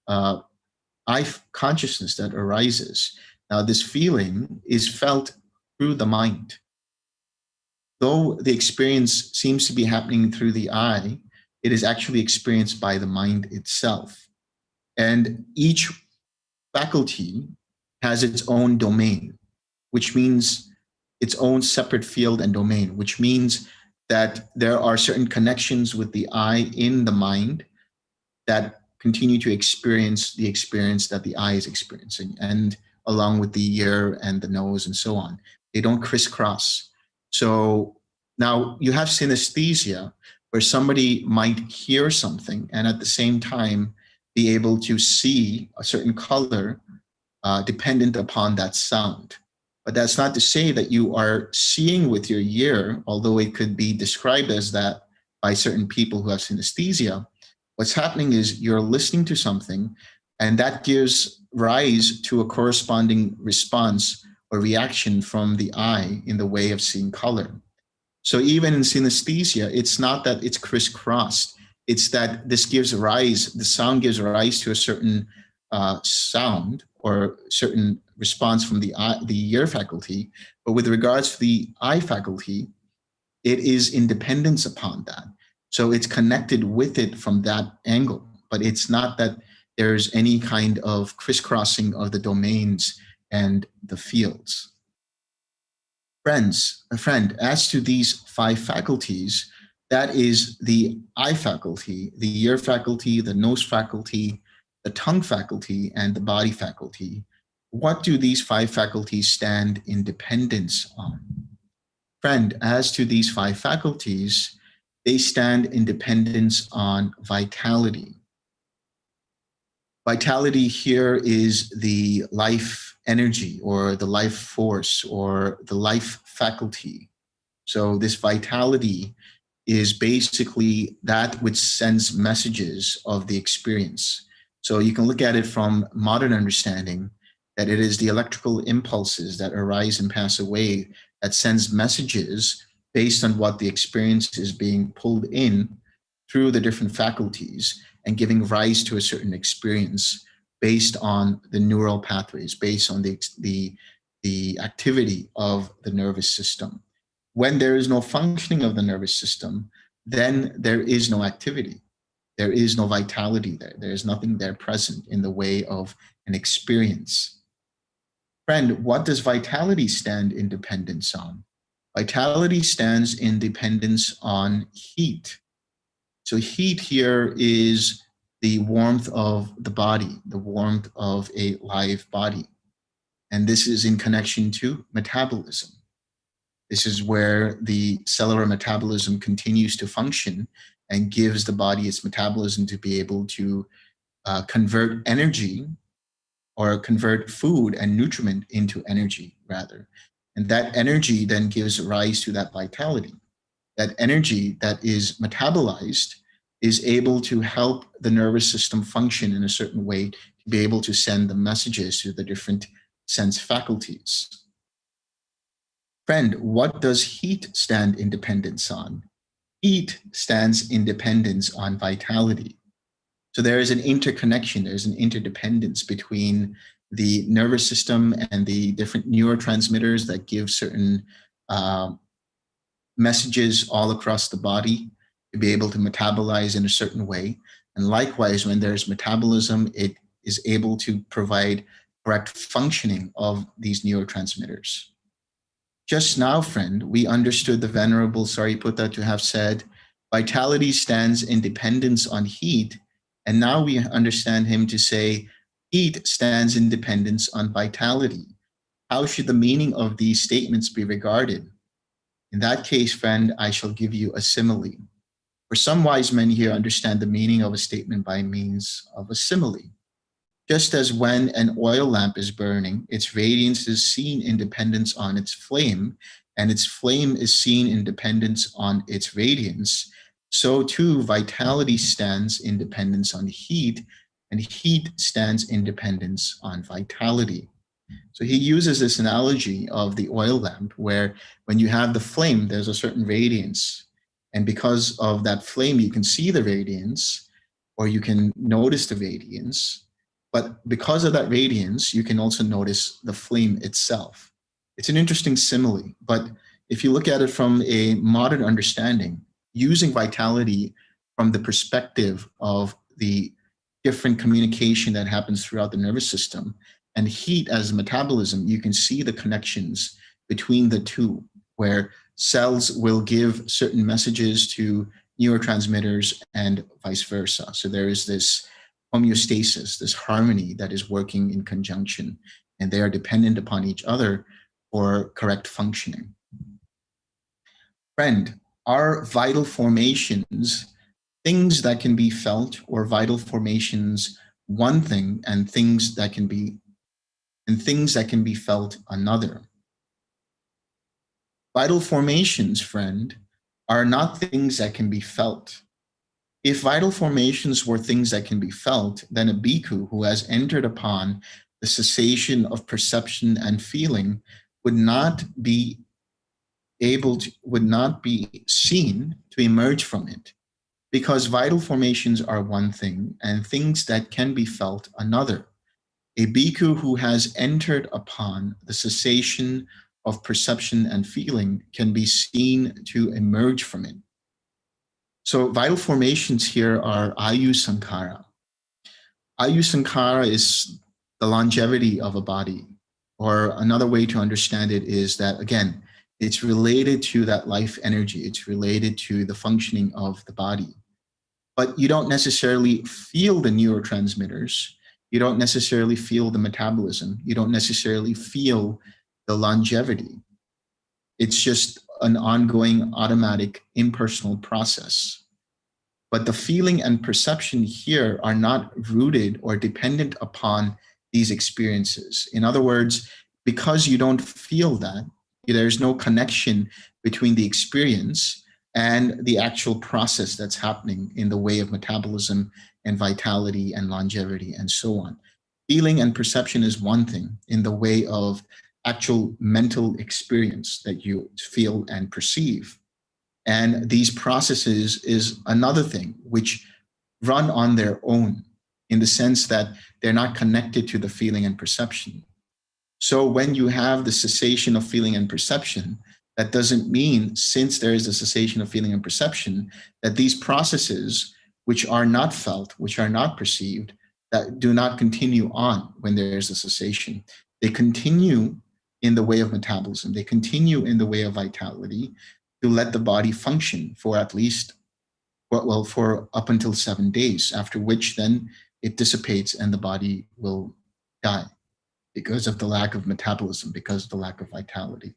eye consciousness that arises. Now, this feeling is felt through the mind. Though the experience seems to be happening through the eye, it is actually experienced by the mind itself. And each faculty has its own domain, which means its own separate field and domain, which means that there are certain connections with the eye in the mind that continue to experience the experience that the eye is experiencing, and along with the ear and the nose and so on. They don't crisscross. So now you have synesthesia, where somebody might hear something and at the same time be able to see a certain color dependent upon that sound. But that's not to say that you are seeing with your ear, although it could be described as that by certain people who have synesthesia. What's happening is you're listening to something, and that gives rise to a corresponding response or reaction from the eye in the way of seeing color. So even in synesthesia, it's not that it's crisscrossed. It's that this gives rise, the sound gives rise to a certain sound or certain response from the eye, the ear faculty. But with regards to the eye faculty, it is independence upon that. So it's connected with it from that angle, but it's not that there's any kind of crisscrossing of the domains and the fields. Friend, as to these 5 faculties, that is the eye faculty, the ear faculty, the nose faculty, the tongue faculty, and the body faculty. What do these 5 faculties stand in dependence on? Friend, as to these 5 faculties, they stand in dependence on vitality. Vitality here is the life energy or the life force or the life faculty. So this vitality is basically that which sends messages of the experience. So you can look at it from modern understanding that it is the electrical impulses that arise and pass away that sends messages based on what the experience is being pulled in through the different faculties and giving rise to a certain experience based on the neural pathways, based on the activity of the nervous system. When there is no functioning of the nervous system, then there is no activity. There is no vitality there. There is nothing there present in the way of an experience. Friend, what does vitality stand in dependence on? Vitality stands in dependence on heat. So heat here is the warmth of the body, the warmth of a live body. And this is in connection to metabolism. This is where the cellular metabolism continues to function and gives the body its metabolism to be able to convert energy or convert food and nutriment into energy, rather. And that energy then gives rise to that vitality. That energy that is metabolized is able to help the nervous system function in a certain way to be able to send the messages to the different sense faculties. Friend, what does heat stand in dependence on? Heat stands in dependence on vitality. So there is an interconnection, there's an interdependence between the nervous system and the different neurotransmitters that give certain messages all across the body to be able to metabolize in a certain way. And likewise, when there's metabolism, it is able to provide correct functioning of these neurotransmitters. Just now, friend, we understood the Venerable Sāriputta to have said, vitality stands in dependence on heat. And now we understand him to say, heat stands in dependence on vitality. How should the meaning of these statements be regarded? In that case, friend, I shall give you a simile. For some wise men here understand the meaning of a statement by means of a simile. Just as when an oil lamp is burning, its radiance is seen in dependence on its flame, and its flame is seen in dependence on its radiance, so too vitality stands in dependence on heat, and heat stands in dependence on vitality. So he uses this analogy of the oil lamp, where when you have the flame, there's a certain radiance. And because of that flame, you can see the radiance, or you can notice the radiance. But because of that radiance, you can also notice the flame itself. It's an interesting simile, but if you look at it from a modern understanding, using vitality from the perspective of the different communication that happens throughout the nervous system, and heat as metabolism, you can see the connections between the two, where cells will give certain messages to neurotransmitters and vice versa. So there is this homeostasis, this harmony that is working in conjunction, and they are dependent upon each other for correct functioning. Friend, Are vital formations things that can be felt, or vital formations one thing and things that can be felt another? Vital formations, friend, are not things that can be felt. If vital formations were things that can be felt, then a bhikkhu who has entered upon the cessation of perception and feeling would not be seen to emerge from it, because vital formations are one thing and things that can be felt another. A bhikkhu who has entered upon the cessation of perception and feeling can be seen to emerge from it. So vital formations here are ayu sankhara. Ayu sankhara is the longevity of a body, or another way to understand it is that, again, it's related to that life energy. It's related to the functioning of the body. But you don't necessarily feel the neurotransmitters. You don't necessarily feel the metabolism. You don't necessarily feel the longevity. It's just an ongoing, automatic, impersonal process. But the feeling and perception here are not rooted or dependent upon these experiences. In other words, because you don't feel that, there's no connection between the experience and the actual process that's happening in the way of metabolism and vitality and longevity and so on. Feeling and perception is one thing in the way of actual mental experience that you feel and perceive. And these processes is another thing which run on their own, in the sense that they're not connected to the feeling and perception. So when you have the cessation of feeling and perception, that doesn't mean, since there is a cessation of feeling and perception, that these processes, which are not felt, which are not perceived, that do not continue on when there is a cessation. They continue in the way of metabolism. They continue in the way of vitality to let the body function for at least, well, for up until 7 days, after which then it dissipates and the body will die because of the lack of metabolism, because of the lack of vitality.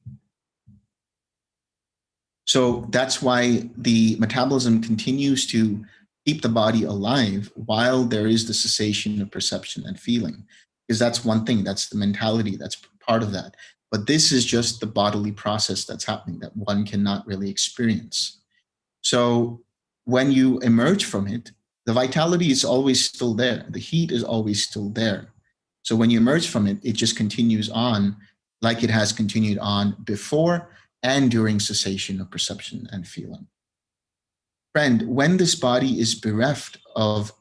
So that's why the metabolism continues to keep the body alive while there is the cessation of perception and feeling, because that's one thing, that's the mentality, that's part of that. But this is just the bodily process that's happening that one cannot really experience. So when you emerge from it, the vitality is always still there. The heat is always still there. So when you emerge from it, it just continues on like it has continued on before and during cessation of perception and feeling. Friend, when this body is bereft of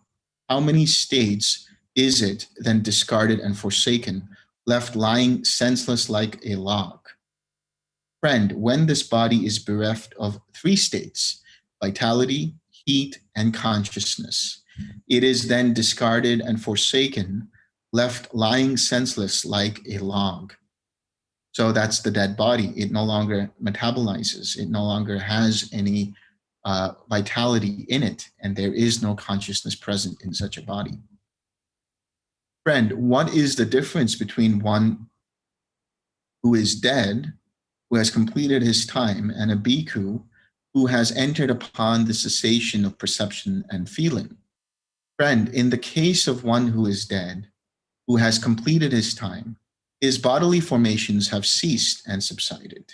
how many states is it then discarded and forsaken, left lying senseless like a log? Friend, when this body is bereft of 3 states, vitality, heat, and consciousness, it is then discarded and forsaken, left lying senseless like a log. So that's the dead body. It no longer metabolizes. It no longer has any vitality in it, and there is no consciousness present in such a body. Friend, what is the difference between one who is dead, who has completed his time, and a bhikkhu who has entered upon the cessation of perception and feeling? Friend, in the case of one who is dead, who has completed his time, his bodily formations have ceased and subsided.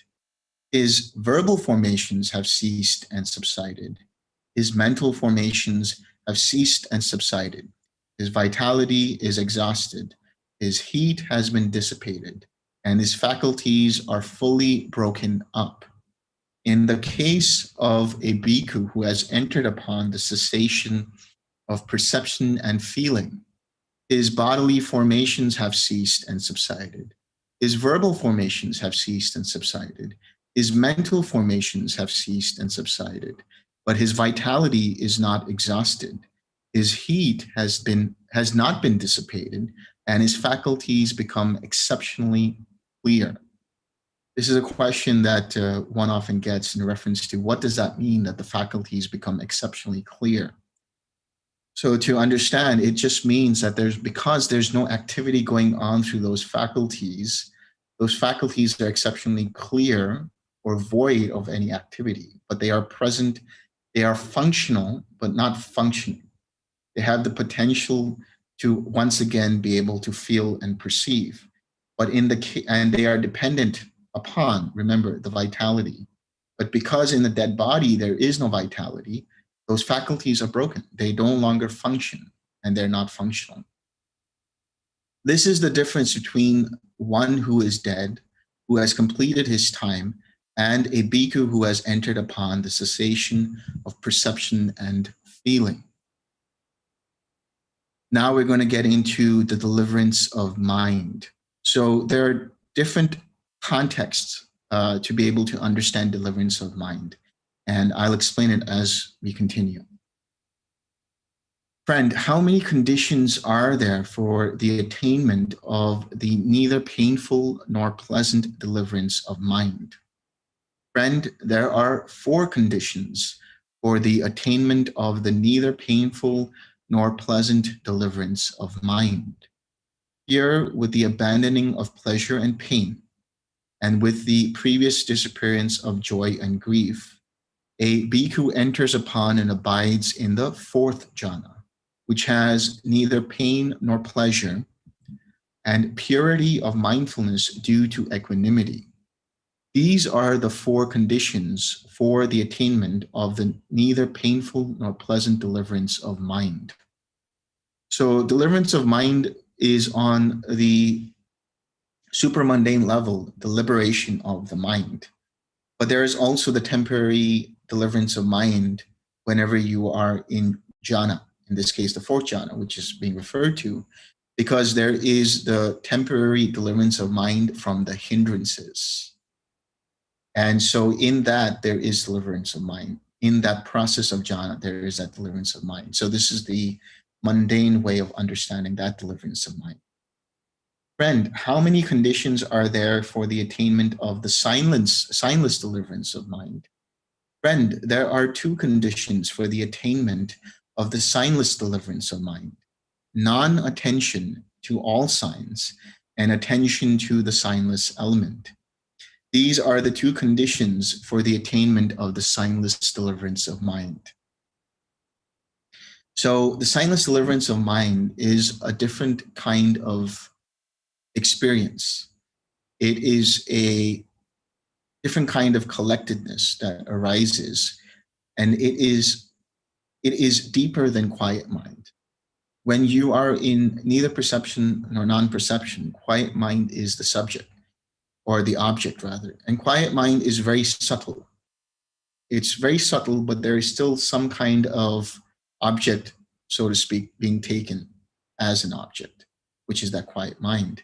His verbal formations have ceased and subsided. His mental formations have ceased and subsided. His vitality is exhausted. His heat has been dissipated, and his faculties are fully broken up. In the case of a bhikkhu who has entered upon the cessation of perception and feeling, his bodily formations have ceased and subsided. His verbal formations have ceased and subsided. His mental formations have ceased and subsided, but his vitality is not exhausted. His heat has not been dissipated, and his faculties become exceptionally clear. This is a question that one often gets in reference to what does that mean that the faculties become exceptionally clear? So to understand, it just means that because there's no activity going on through those faculties are exceptionally clear, or void of any activity, but they are present. They are functional, but not functioning. They have the potential to once again be able to feel and perceive, but and they are dependent upon, remember, the vitality. But because in the dead body there is no vitality, those faculties are broken. They no longer function, and they're not functional. This is the difference between one who is dead, who has completed his time, and a bhikkhu who has entered upon the cessation of perception and feeling. Now we're going to get into the deliverance of mind. So there are different contexts to be able to understand deliverance of mind, and I'll explain it as we continue. Friend, how many conditions are there for the attainment of the neither painful nor pleasant deliverance of mind? Friend, there are 4 conditions for the attainment of the neither painful nor pleasant deliverance of mind. Here, with the abandoning of pleasure and pain, and with the previous disappearance of joy and grief, a bhikkhu enters upon and abides in the 4th jhana, which has neither pain nor pleasure, and purity of mindfulness due to equanimity. These are the 4 conditions for the attainment of the neither painful nor pleasant deliverance of mind. So deliverance of mind is on the supramundane level, the liberation of the mind. But there is also the temporary deliverance of mind whenever you are in jhana, in this case, the 4th jhana, which is being referred to, because there is the temporary deliverance of mind from the hindrances. And so in that, there is deliverance of mind. In that process of jhana, there is that deliverance of mind. So this is the mundane way of understanding that deliverance of mind. Friend, how many conditions are there for the attainment of the signless deliverance of mind? Friend, there are 2 conditions for the attainment of the signless deliverance of mind: non-attention to all signs and attention to the signless element. These are the 2 conditions for the attainment of the signless deliverance of mind. So the signless deliverance of mind is a different kind of experience. It is a different kind of collectedness that arises, and it is deeper than quiet mind. When you are in neither perception nor non-perception, quiet mind is the subject, or the object rather, and quiet mind is very subtle. It's very subtle, but there is still some kind of object, so to speak, being taken as an object, which is that quiet mind.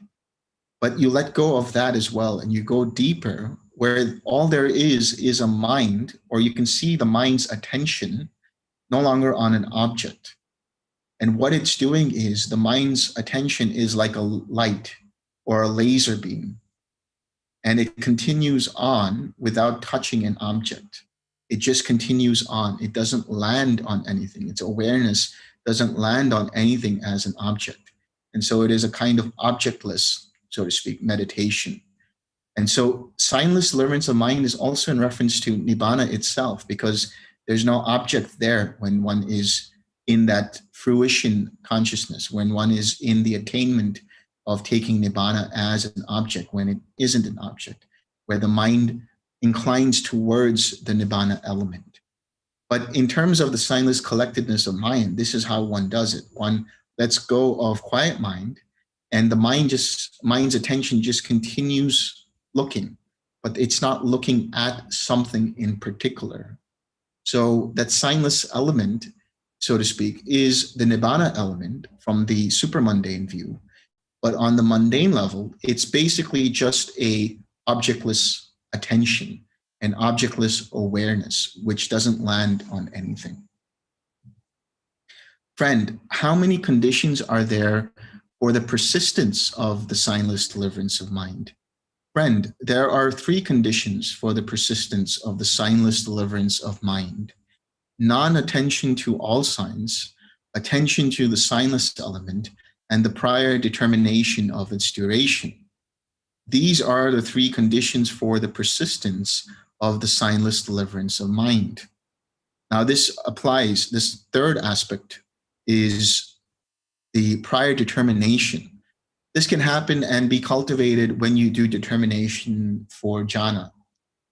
But you let go of that as well, and you go deeper, where all there is a mind, or you can see the mind's attention no longer on an object. And what it's doing is the mind's attention is like a light or a laser beam, and it continues on without touching an object. It just continues on. It doesn't land on anything. Its awareness doesn't land on anything as an object. And so it is a kind of objectless, so to speak, meditation. And so signless deliverance of mind is also in reference to nibbana itself, because there's no object there when one is in that fruition consciousness, when one is in the attainment of taking nibbana as an object, when it isn't an object, where the mind inclines towards the nibbana element. But in terms of the signless collectedness of mind, this is how one does it. One lets go of quiet mind, and the mind's attention just continues looking, but it's not looking at something in particular. So that signless element, so to speak, is the nibbana element from the supramundane view. But on the mundane level, it's basically just a objectless attention, an objectless awareness, which doesn't land on anything. Friend, how many conditions are there for the persistence of the signless deliverance of mind? Friend, there are 3 conditions for the persistence of the signless deliverance of mind: non-attention to all signs, attention to the signless element, and the prior determination of its duration. These are the 3 conditions for the persistence of the signless deliverance of mind. Now this third aspect is the prior determination. This can happen and be cultivated when you do determination for jhana.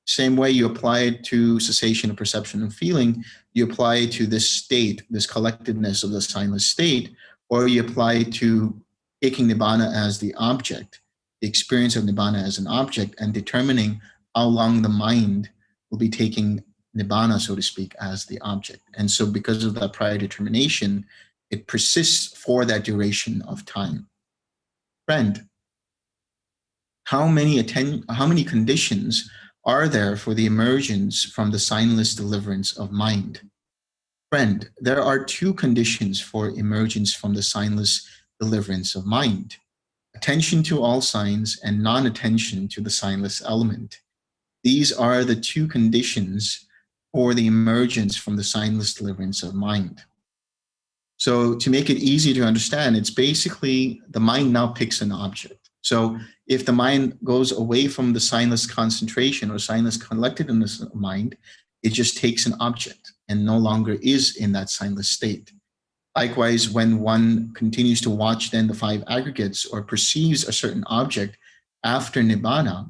Same way you apply it to cessation of perception and feeling, you apply it to this state, this collectedness of the signless state, or you apply it to taking nibbana as the object, the experience of nibbana as an object, and determining how long the mind will be taking nibbana, so to speak, as the object. And so because of that prior determination, it persists for that duration of time. Friend, how many conditions are there for the emergence from the signless deliverance of mind? Friend, there are two conditions for emergence from the signless deliverance of mind: attention to all signs and non-attention to the signless element. These are the two conditions for the emergence from the signless deliverance of mind. So to make it easy to understand, it's basically the mind now picks an object. So if the mind goes away from the signless concentration or signless collectedness of mind, it just takes an object and no longer is in that signless state. Likewise, when one continues to watch then the five aggregates or perceives a certain object after nibbana,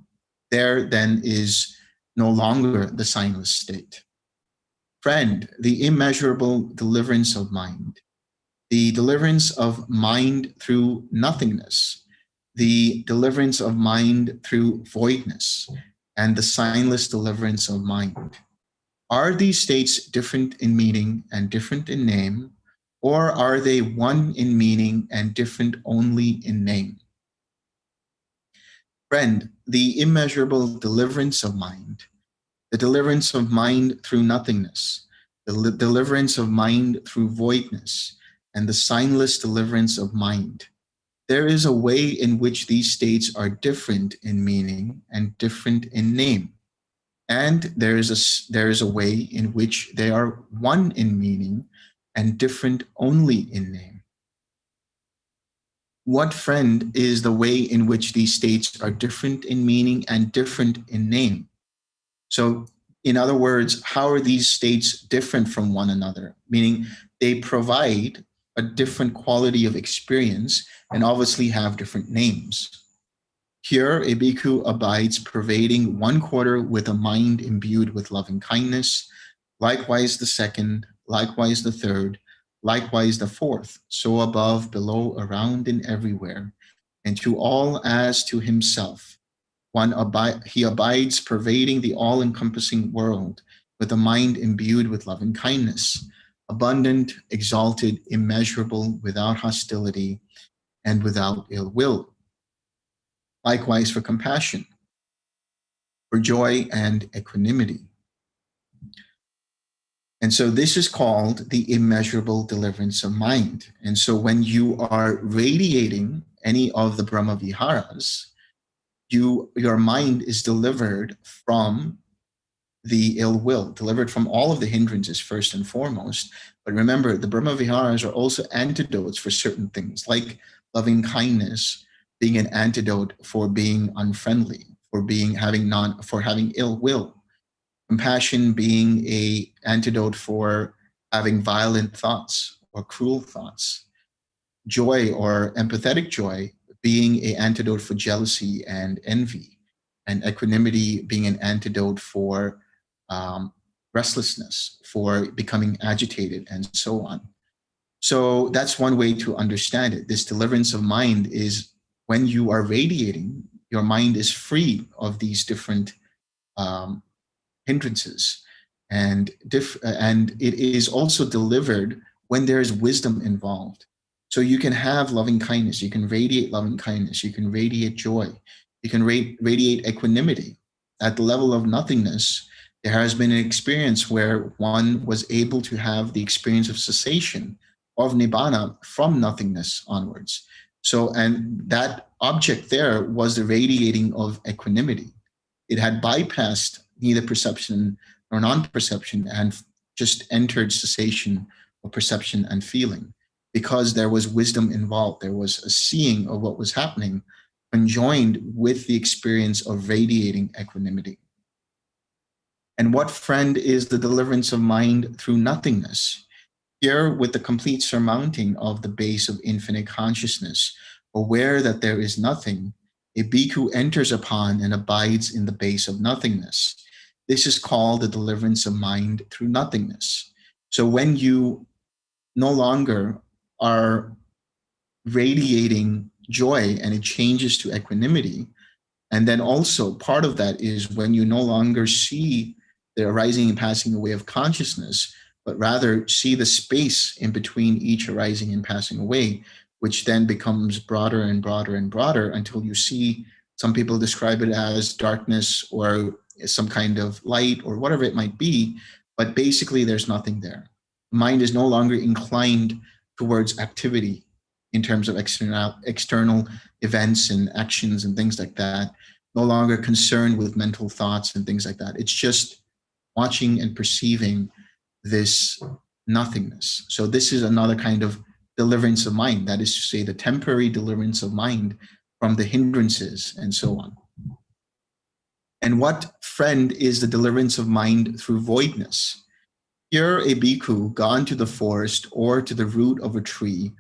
there then is no longer the signless state. Friend, the immeasurable deliverance of mind, the deliverance of mind through nothingness, the deliverance of mind through voidness, and the signless deliverance of mind. Are these states different in meaning and different in name, or are they one in meaning and different only in name? Friend, the immeasurable deliverance of mind, the deliverance of mind through nothingness, the deliverance of mind through voidness, and the signless deliverance of mind. There is a way in which these states are different in meaning and different in name. And there is a way in which they are one in meaning and different only in name. What, friend, is the way in which these states are different in meaning and different in name? So, in other words, how are these states different from one another? Meaning they provide a different quality of experience and obviously have different names. Here, a bhikkhu abides pervading one quarter with a mind imbued with loving kindness, likewise the second, likewise the third, likewise the fourth, so above, below, around, and everywhere, and to all as to himself. He abides pervading the all-encompassing world with a mind imbued with loving kindness, abundant, exalted, immeasurable, without hostility, and without ill will. Likewise for compassion, for joy and equanimity. And so this is called the immeasurable deliverance of mind. And so when you are radiating any of the Brahma Viharas, your mind is delivered from the ill will, delivered from all of the hindrances first and foremost. But remember, the Brahma Viharas are also antidotes for certain things, like loving kindness being an antidote for being unfriendly, for having ill will. Compassion being an antidote for having violent thoughts or cruel thoughts. Joy or empathetic joy being an antidote for jealousy and envy. And equanimity being an antidote for restlessness, for becoming agitated, and so on. So that's one way to understand it. This deliverance of mind is when you are radiating, your mind is free of these different hindrances. And it is also delivered when there is wisdom involved. So you can have loving kindness, you can radiate loving kindness, you can radiate joy, you can radiate equanimity. At the level of nothingness, there has been an experience where one was able to have the experience of cessation, of nibbana, from nothingness onwards. So, and that object there was the radiating of equanimity. It had bypassed neither perception nor non-perception and just entered cessation of perception and feeling, because there was wisdom involved. There was a seeing of what was happening conjoined with the experience of radiating equanimity. And what friend is the deliverance of mind through nothingness? Here, with the complete surmounting of the base of infinite consciousness, aware that there is nothing, a bhikkhu enters upon and abides in the base of nothingness. This is called the deliverance of mind through nothingness. So when you no longer are radiating joy and it changes to equanimity, and then also part of that is when you no longer see the arising and passing away of consciousness, but rather see the space in between each arising and passing away, which then becomes broader and broader and broader until you see, some people describe it as darkness or some kind of light or whatever it might be, but basically there's nothing there. Mind is no longer inclined towards activity in terms of external events and actions and things like that, no longer concerned with mental thoughts and things like that. It's just watching and perceiving this nothingness. So this is another kind of deliverance of mind, that is to say, the temporary deliverance of mind from the hindrances and so on. And what friend is the deliverance of mind through voidness? Here, a bhikkhu gone to the forest or to the root of a tree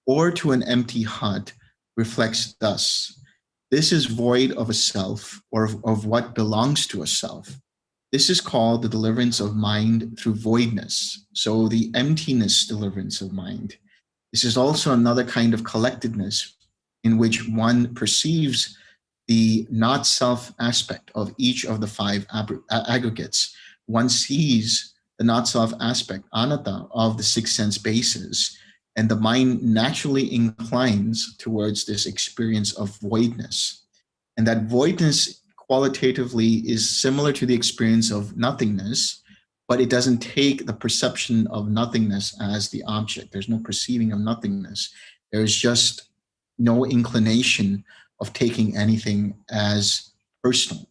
or to an empty hut reflects thus: this is void of a self or of what belongs to a self. This is called the deliverance of mind through voidness. So the emptiness deliverance of mind. This is also another kind of collectedness in which one perceives the not self aspect of each of the five aggregates. One sees the not self aspect, anatta, of the six sense bases, and the mind naturally inclines towards this experience of voidness. And that voidness qualitatively is similar to the experience of nothingness, but it doesn't take the perception of nothingness as the object. There's no perceiving of nothingness. There's just no inclination of taking anything as personal,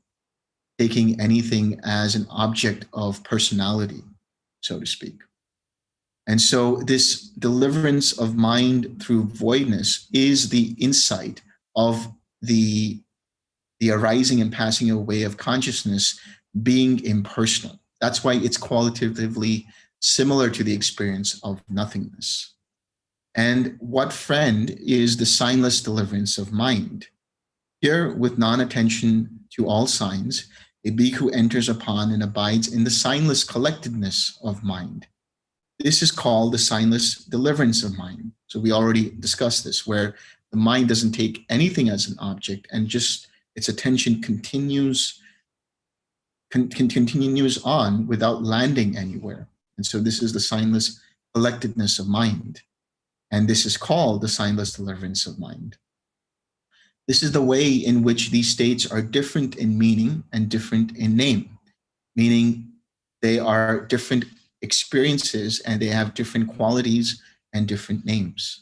taking anything as an object of personality, so to speak. And so this deliverance of mind through voidness is the insight of the arising and passing away of consciousness being impersonal. That's why it's qualitatively similar to the experience of nothingness. And what friend is the signless deliverance of mind? Here, with non-attention to all signs, a bhikkhu enters upon and abides in the signless collectedness of mind. This is called the signless deliverance of mind. So we already discussed this, where the mind doesn't take anything as an object and just its attention continues on without landing anywhere. And so this is the signless collectedness of mind. And this is called the signless deliverance of mind. This is the way in which these states are different in meaning and different in name, meaning they are different experiences and they have different qualities and different names.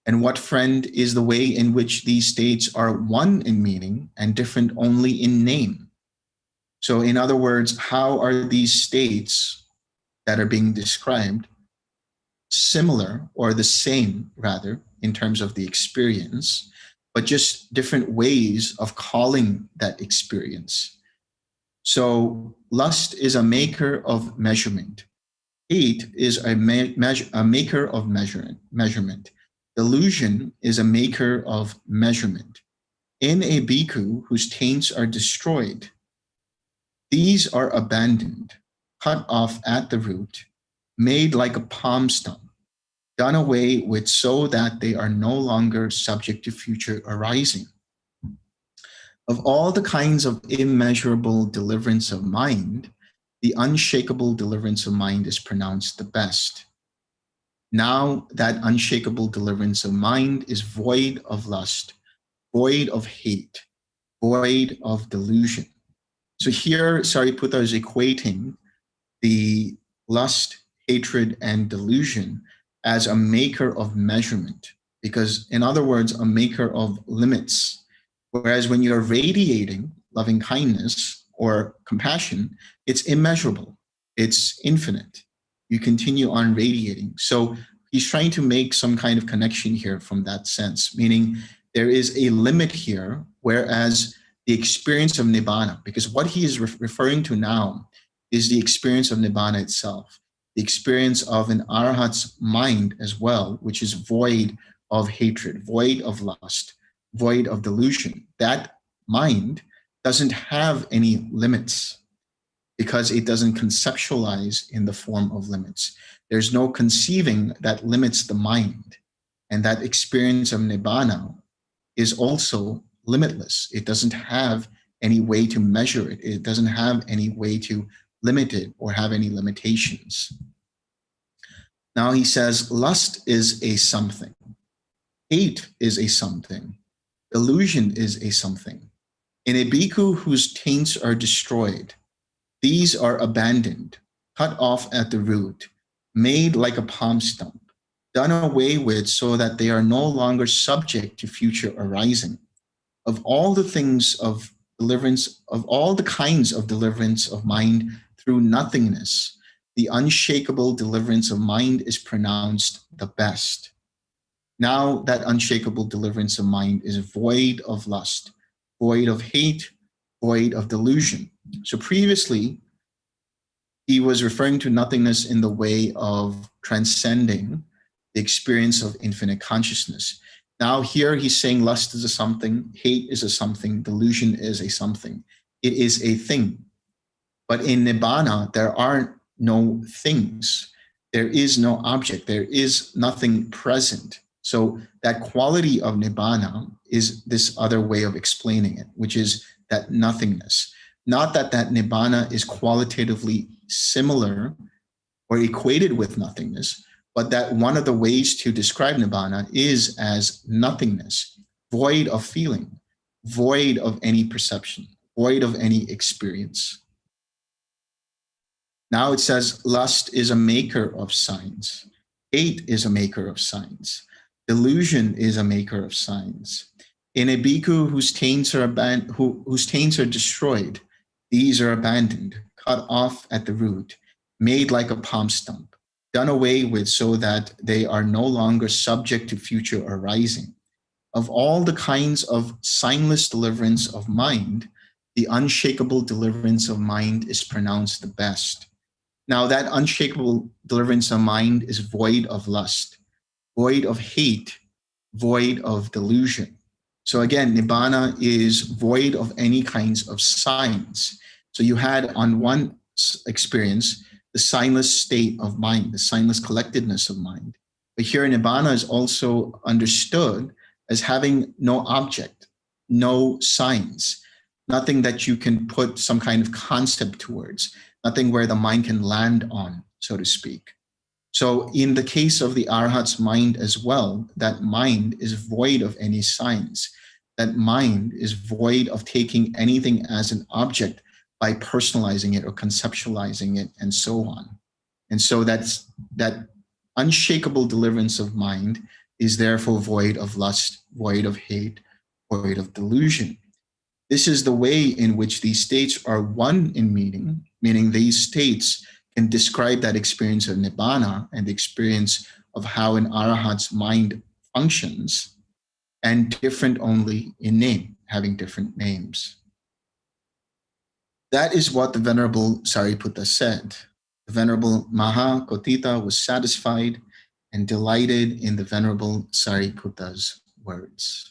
And what friend is the way in which these states are one in meaning and different only in name? So in other words, how are these states that are being described similar, or the same rather, in terms of the experience, but just different ways of calling that experience? So lust is a maker of measurement. Hate is a maker of measurement. Delusion is a maker of measurement. In a bhikkhu whose taints are destroyed, these are abandoned, cut off at the root, made like a palm stump, done away with so that they are no longer subject to future arising. Of all the kinds of immeasurable deliverance of mind, the unshakable deliverance of mind is pronounced the best. Now that unshakable deliverance of mind is void of lust, void of hate, void of delusion. So here Sāriputta is equating the lust, hatred, and delusion as a maker of measurement, because in other words, a maker of limits. Whereas when you're radiating loving kindness or compassion, it's immeasurable, it's infinite. You continue on radiating. So he's trying to make some kind of connection here from that sense, meaning there is a limit here, whereas the experience of nibbana, because what he is referring to now is the experience of Nibbana itself, the experience of an arahant's mind as well, which is void of hatred, void of lust, void of delusion. That mind doesn't have any limits because it doesn't conceptualize in the form of limits. There's no conceiving that limits the mind. And that experience of Nibbana is also limitless. It doesn't have any way to measure it. It doesn't have any way to limit it or have any limitations. Now he says, lust is a something. Hate is a something. Illusion is a something. In a bhikkhu whose taints are destroyed, these are abandoned, cut off at the root, made like a palm stump, done away with so that they are no longer subject to future arising. Of all the things of deliverance, of all the kinds of deliverance of mind through nothingness, the unshakable deliverance of mind is pronounced the best. Now that unshakable deliverance of mind is void of lust, void of hate, void of delusion. So previously, he was referring to nothingness in the way of transcending the experience of infinite consciousness. Now here he's saying lust is a something, hate is a something, delusion is a something. It is a thing. But in Nibbana, there are no things. There is no object. There is nothing present. So that quality of Nibbana is this other way of explaining it, which is that nothingness. Not that that Nibbana is qualitatively similar or equated with nothingness, but that one of the ways to describe Nibbana is as nothingness, void of feeling, void of any perception, void of any experience. Now it says, lust is a maker of signs. Hate is a maker of signs. Delusion is a maker of signs. In a bhikkhu whose taints are destroyed, these are abandoned, cut off at the root, made like a palm stump, done away with so that they are no longer subject to future arising. Of all the kinds of signless deliverance of mind, the unshakable deliverance of mind is pronounced the best. Now that unshakable deliverance of mind is void of lust, void of hate, void of delusion. So again, Nibbana is void of any kinds of signs. So you had on one experience, the signless state of mind, the signless collectedness of mind. But here Nibbana is also understood as having no object, no signs, nothing that you can put some kind of concept towards, nothing where the mind can land on, so to speak. So in the case of the arhat's mind as well, that mind is void of any signs. That mind is void of taking anything as an object by personalizing it or conceptualizing it and so on. And so that unshakable deliverance of mind is therefore void of lust, void of hate, void of delusion. This is the way in which these states are one in meaning, meaning these states can describe that experience of Nibbana and the experience of how an arahant's mind functions, and different only in name, having different names. That is what the Venerable Sāriputta said. The Venerable Mahākoṭṭhita was satisfied and delighted in the Venerable Sāriputta's words.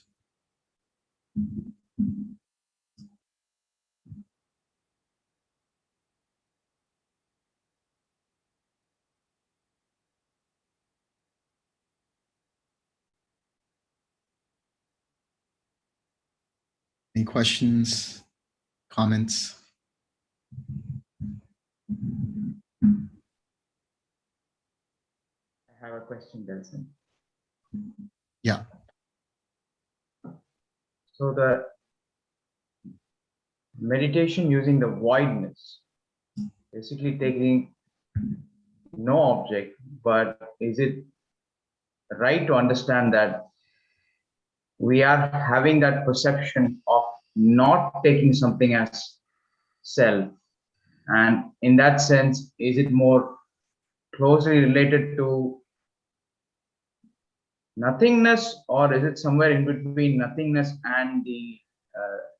Any questions, comments? I have a question, Delson. Yeah. So the meditation using the voidness, basically taking no object, but is it right to understand that we are having that perception of not taking something as self? And in that sense, is it more closely related to nothingness, or is it somewhere in between nothingness and the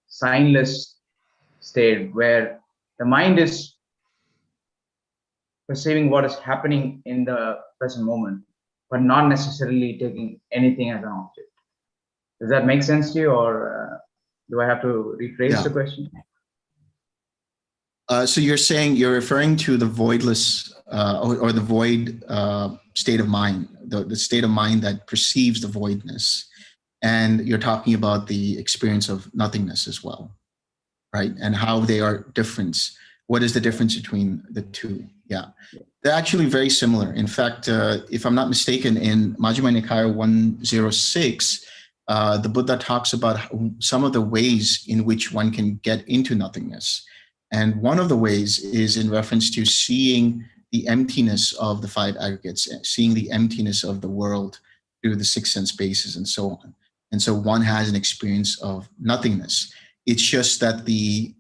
signless state where the mind is perceiving what is happening in the present moment, but not necessarily taking anything as an object. Does that make sense to you, or do I have to rephrase the question? So you're saying, you're referring to the voidless or the void state of mind, the state of mind that perceives the voidness. And you're talking about the experience of nothingness as well, right? And how they are different. What is the difference between the two? Yeah, they're actually very similar. In fact, if I'm not mistaken, in Majjhima Nikaya 106, the Buddha talks about some of the ways in which one can get into nothingness. And one of the ways is in reference to seeing the emptiness of the five aggregates, seeing the emptiness of the world through the six sense bases and so on. And so one has an experience of nothingness. It's just that the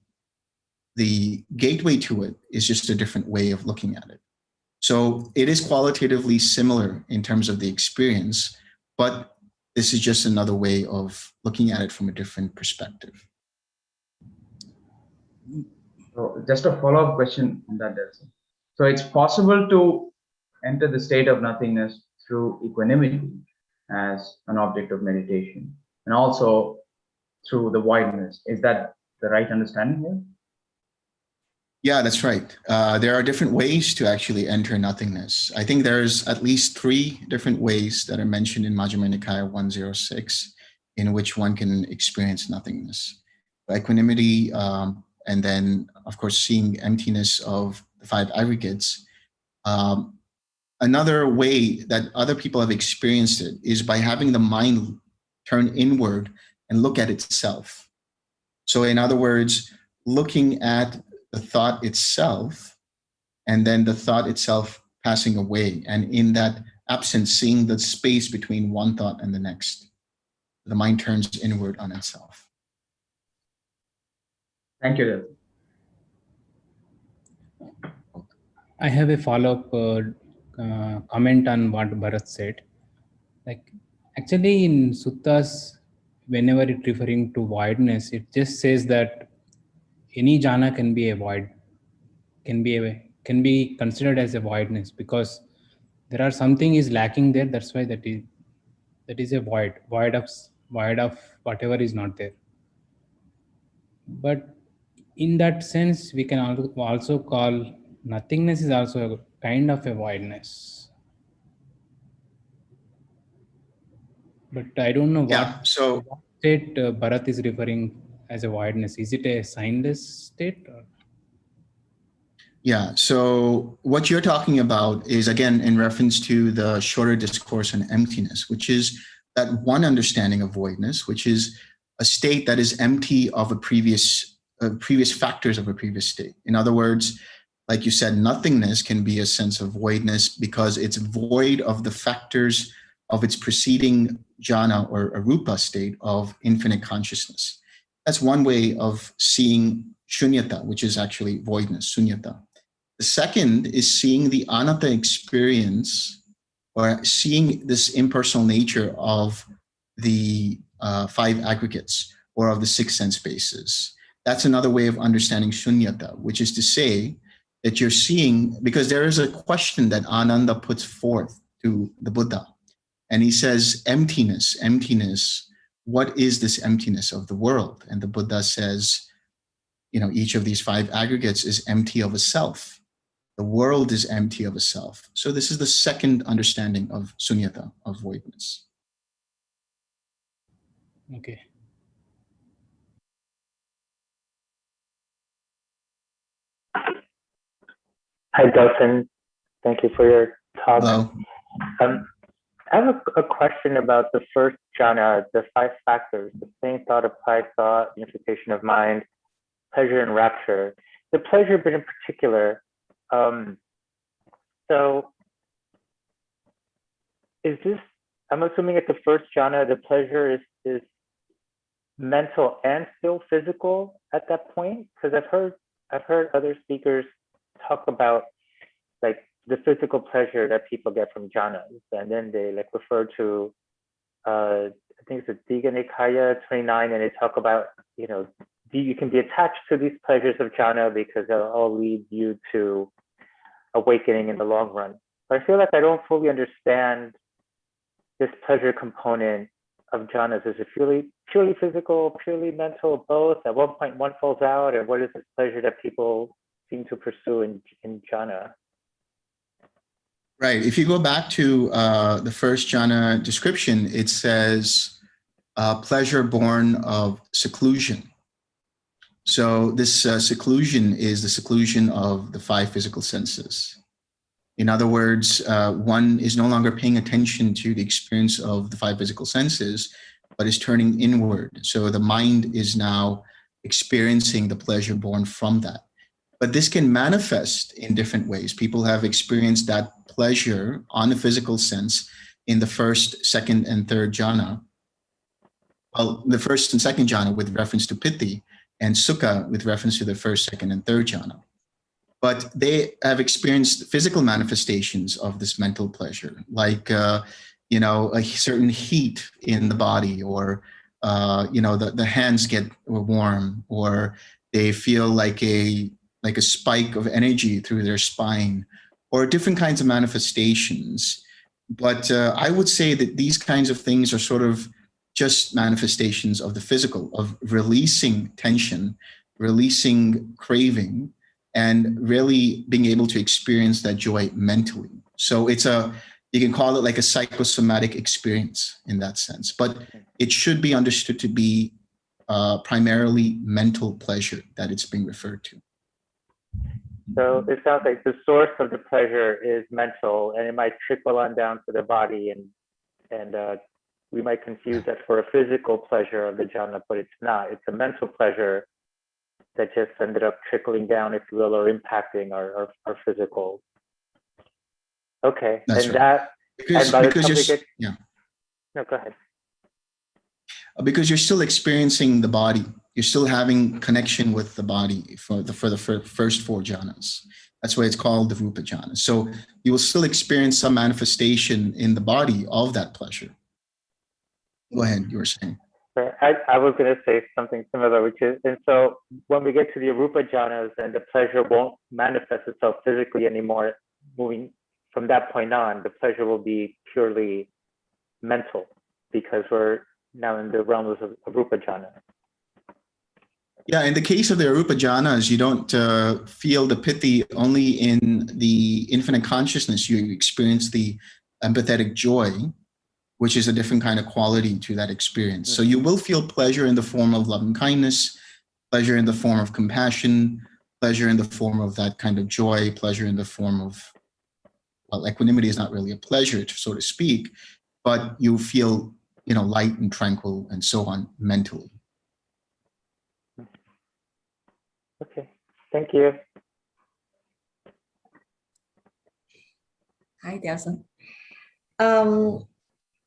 gateway to it is just a different way of looking at it. So it is qualitatively similar in terms of the experience, but this is just another way of looking at it from a different perspective. So just a follow-up question on that, Delson. So it's possible to enter the state of nothingness through equanimity as an object of meditation, and also through the voidness. Is that the right understanding here? Yeah, that's right. There are different ways to actually enter nothingness. I think there's at least 3 different ways that are mentioned in Majjhima Nikaya 106 in which one can experience nothingness. Equanimity, and then, of course, seeing emptiness of the 5 aggregates. Another way that other people have experienced it is by having the mind turn inward and look at itself. So in other words, looking at the thought itself, and then the thought itself passing away. And in that absence, seeing the space between one thought and the next. The mind turns inward on itself. Thank you. I have a follow-up comment on what Bharat said. Like, actually in suttas, whenever it's referring to voidness, it just says that any jhana can be a void, can be considered as a voidness, because there are something is lacking there. That's why that is a void of whatever is not there. But in that sense, we can also call nothingness is also a kind of a voidness. But I don't know what state Bharat is referring as a voidness. Is it a signless state? Or? Yeah, so what you're talking about is, again, in reference to the shorter discourse on emptiness, which is that one understanding of voidness, which is a state that is empty of a previous factors of a previous state. In other words, like you said, nothingness can be a sense of voidness because it's void of the factors of its preceding jhana or arupa state of infinite consciousness. That's one way of seeing shunyata, which is actually voidness, sunyata. The second is seeing the anatta experience, or seeing this impersonal nature of the 5 aggregates or of the 6 sense bases. That's another way of understanding shunyata, which is to say that you're seeing, because there is a question that Ananda puts forth to the Buddha. And he says, emptiness, what is this emptiness of the world? And the Buddha says, each of these 5 aggregates is empty of a self. The world is empty of a self. So this is the second understanding of sunyata, of voidness. Okay. Hi, Delson. Thank you for your talk. Hello. I have a question about the first jhana, the 5 factors: the same thought, applied thought, unification of mind, pleasure and rapture. The pleasure bit in particular. So is this, I'm assuming at the first jhana, the pleasure is mental and still physical at that point? Because I've heard other speakers talk about like the physical pleasure that people get from jhanas, and then they like refer to I think it's the Digha Nikaya 29, and they talk about, you can be attached to these pleasures of jhana because they'll all lead you to awakening in the long run. But I feel like I don't fully understand this pleasure component of jhanas. Is it purely physical, purely mental, both? At one point one falls out, and what is this pleasure that people seem to pursue in jhana? Right. If you go back to the first jhana description, it says pleasure born of seclusion. So this seclusion is the seclusion of the five physical senses. In other words, one is no longer paying attention to the experience of the five physical senses, but is turning inward. So the mind is now experiencing the pleasure born from that. But this can manifest in different ways. People have experienced that pleasure on the physical sense in the first, second, and third jhana. Well, the first and second jhana with reference to piti, and sukha with reference to the first, second, and third jhana. But they have experienced physical manifestations of this mental pleasure, like a certain heat in the body, or the hands get warm, or they feel like a spike of energy through their spine, or different kinds of manifestations. But I would say that these kinds of things are sort of just manifestations of the physical, of releasing tension, releasing craving, and really being able to experience that joy mentally. So you can call it like a psychosomatic experience in that sense, but it should be understood to be primarily mental pleasure that it's being referred to. So it sounds like the source of the pleasure is mental, and it might trickle on down to the body, and we might confuse that for a physical pleasure of the jhana, but it's not. It's a mental pleasure that just ended up trickling down, if you will, or impacting our physical. Okay, That's and right. that, Because, and by the because time we you're, get, yeah. No, go ahead. Because you're still experiencing the body. You're still having connection with the body for the first four jhanas. That's why it's called the rupa jhana. So you will still experience some manifestation in the body of that pleasure. Go ahead, you were saying. I was going to say something similar, which is, and so when we get to the arupa jhanas, then the pleasure won't manifest itself physically anymore. Moving from that point on, the pleasure will be purely mental, because we're now in the realms of arupa jhana. Yeah, in the case of the arupa jhanas, you don't feel the piti only in the infinite consciousness. You experience the empathetic joy, which is a different kind of quality to that experience. So you will feel pleasure in the form of love and kindness, pleasure in the form of compassion, pleasure in the form of that kind of joy, pleasure in the form of, well, equanimity is not really a pleasure, so to speak, but you feel, light and tranquil and so on mentally. Okay, thank you. Hi, Delson.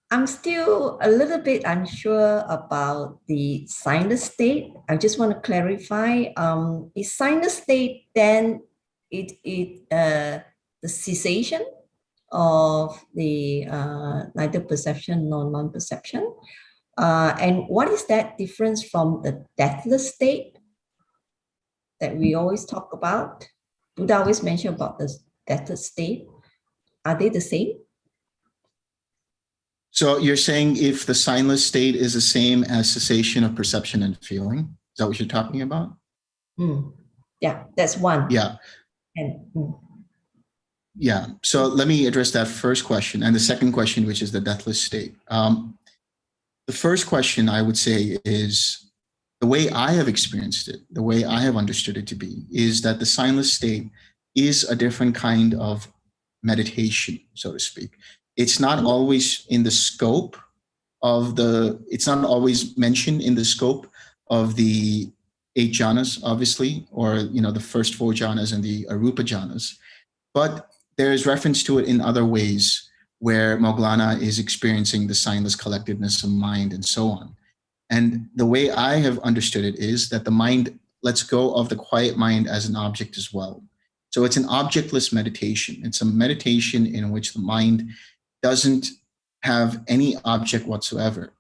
I'm still a little bit unsure about the signless state. I just want to clarify. Is signless state then the cessation of the neither perception nor non-perception? And what is that difference from the deathless state that we always talk about? Buddha always mention about the deathless state. Are they the same? So you're saying if the signless state is the same as cessation of perception and feeling? Is that what you're talking about? Yeah, that's one. Yeah. Yeah. So let me address that first question. And the second question, which is the deathless state. The first question I would say is the way I have experienced it, the way I have understood it to be, is that the signless state is a different kind of meditation, so to speak. It's not always in the scope of it's not always mentioned in the scope of the 8 jhanas, obviously, or, the first 4 jhanas and the arupa jhanas. But there is reference to it in other ways where Moggallana is experiencing the signless collectedness of mind and so on. And the way I have understood it is that the mind lets go of the quiet mind as an object as well. So it's an objectless meditation. It's a meditation in which the mind doesn't have any object whatsoever.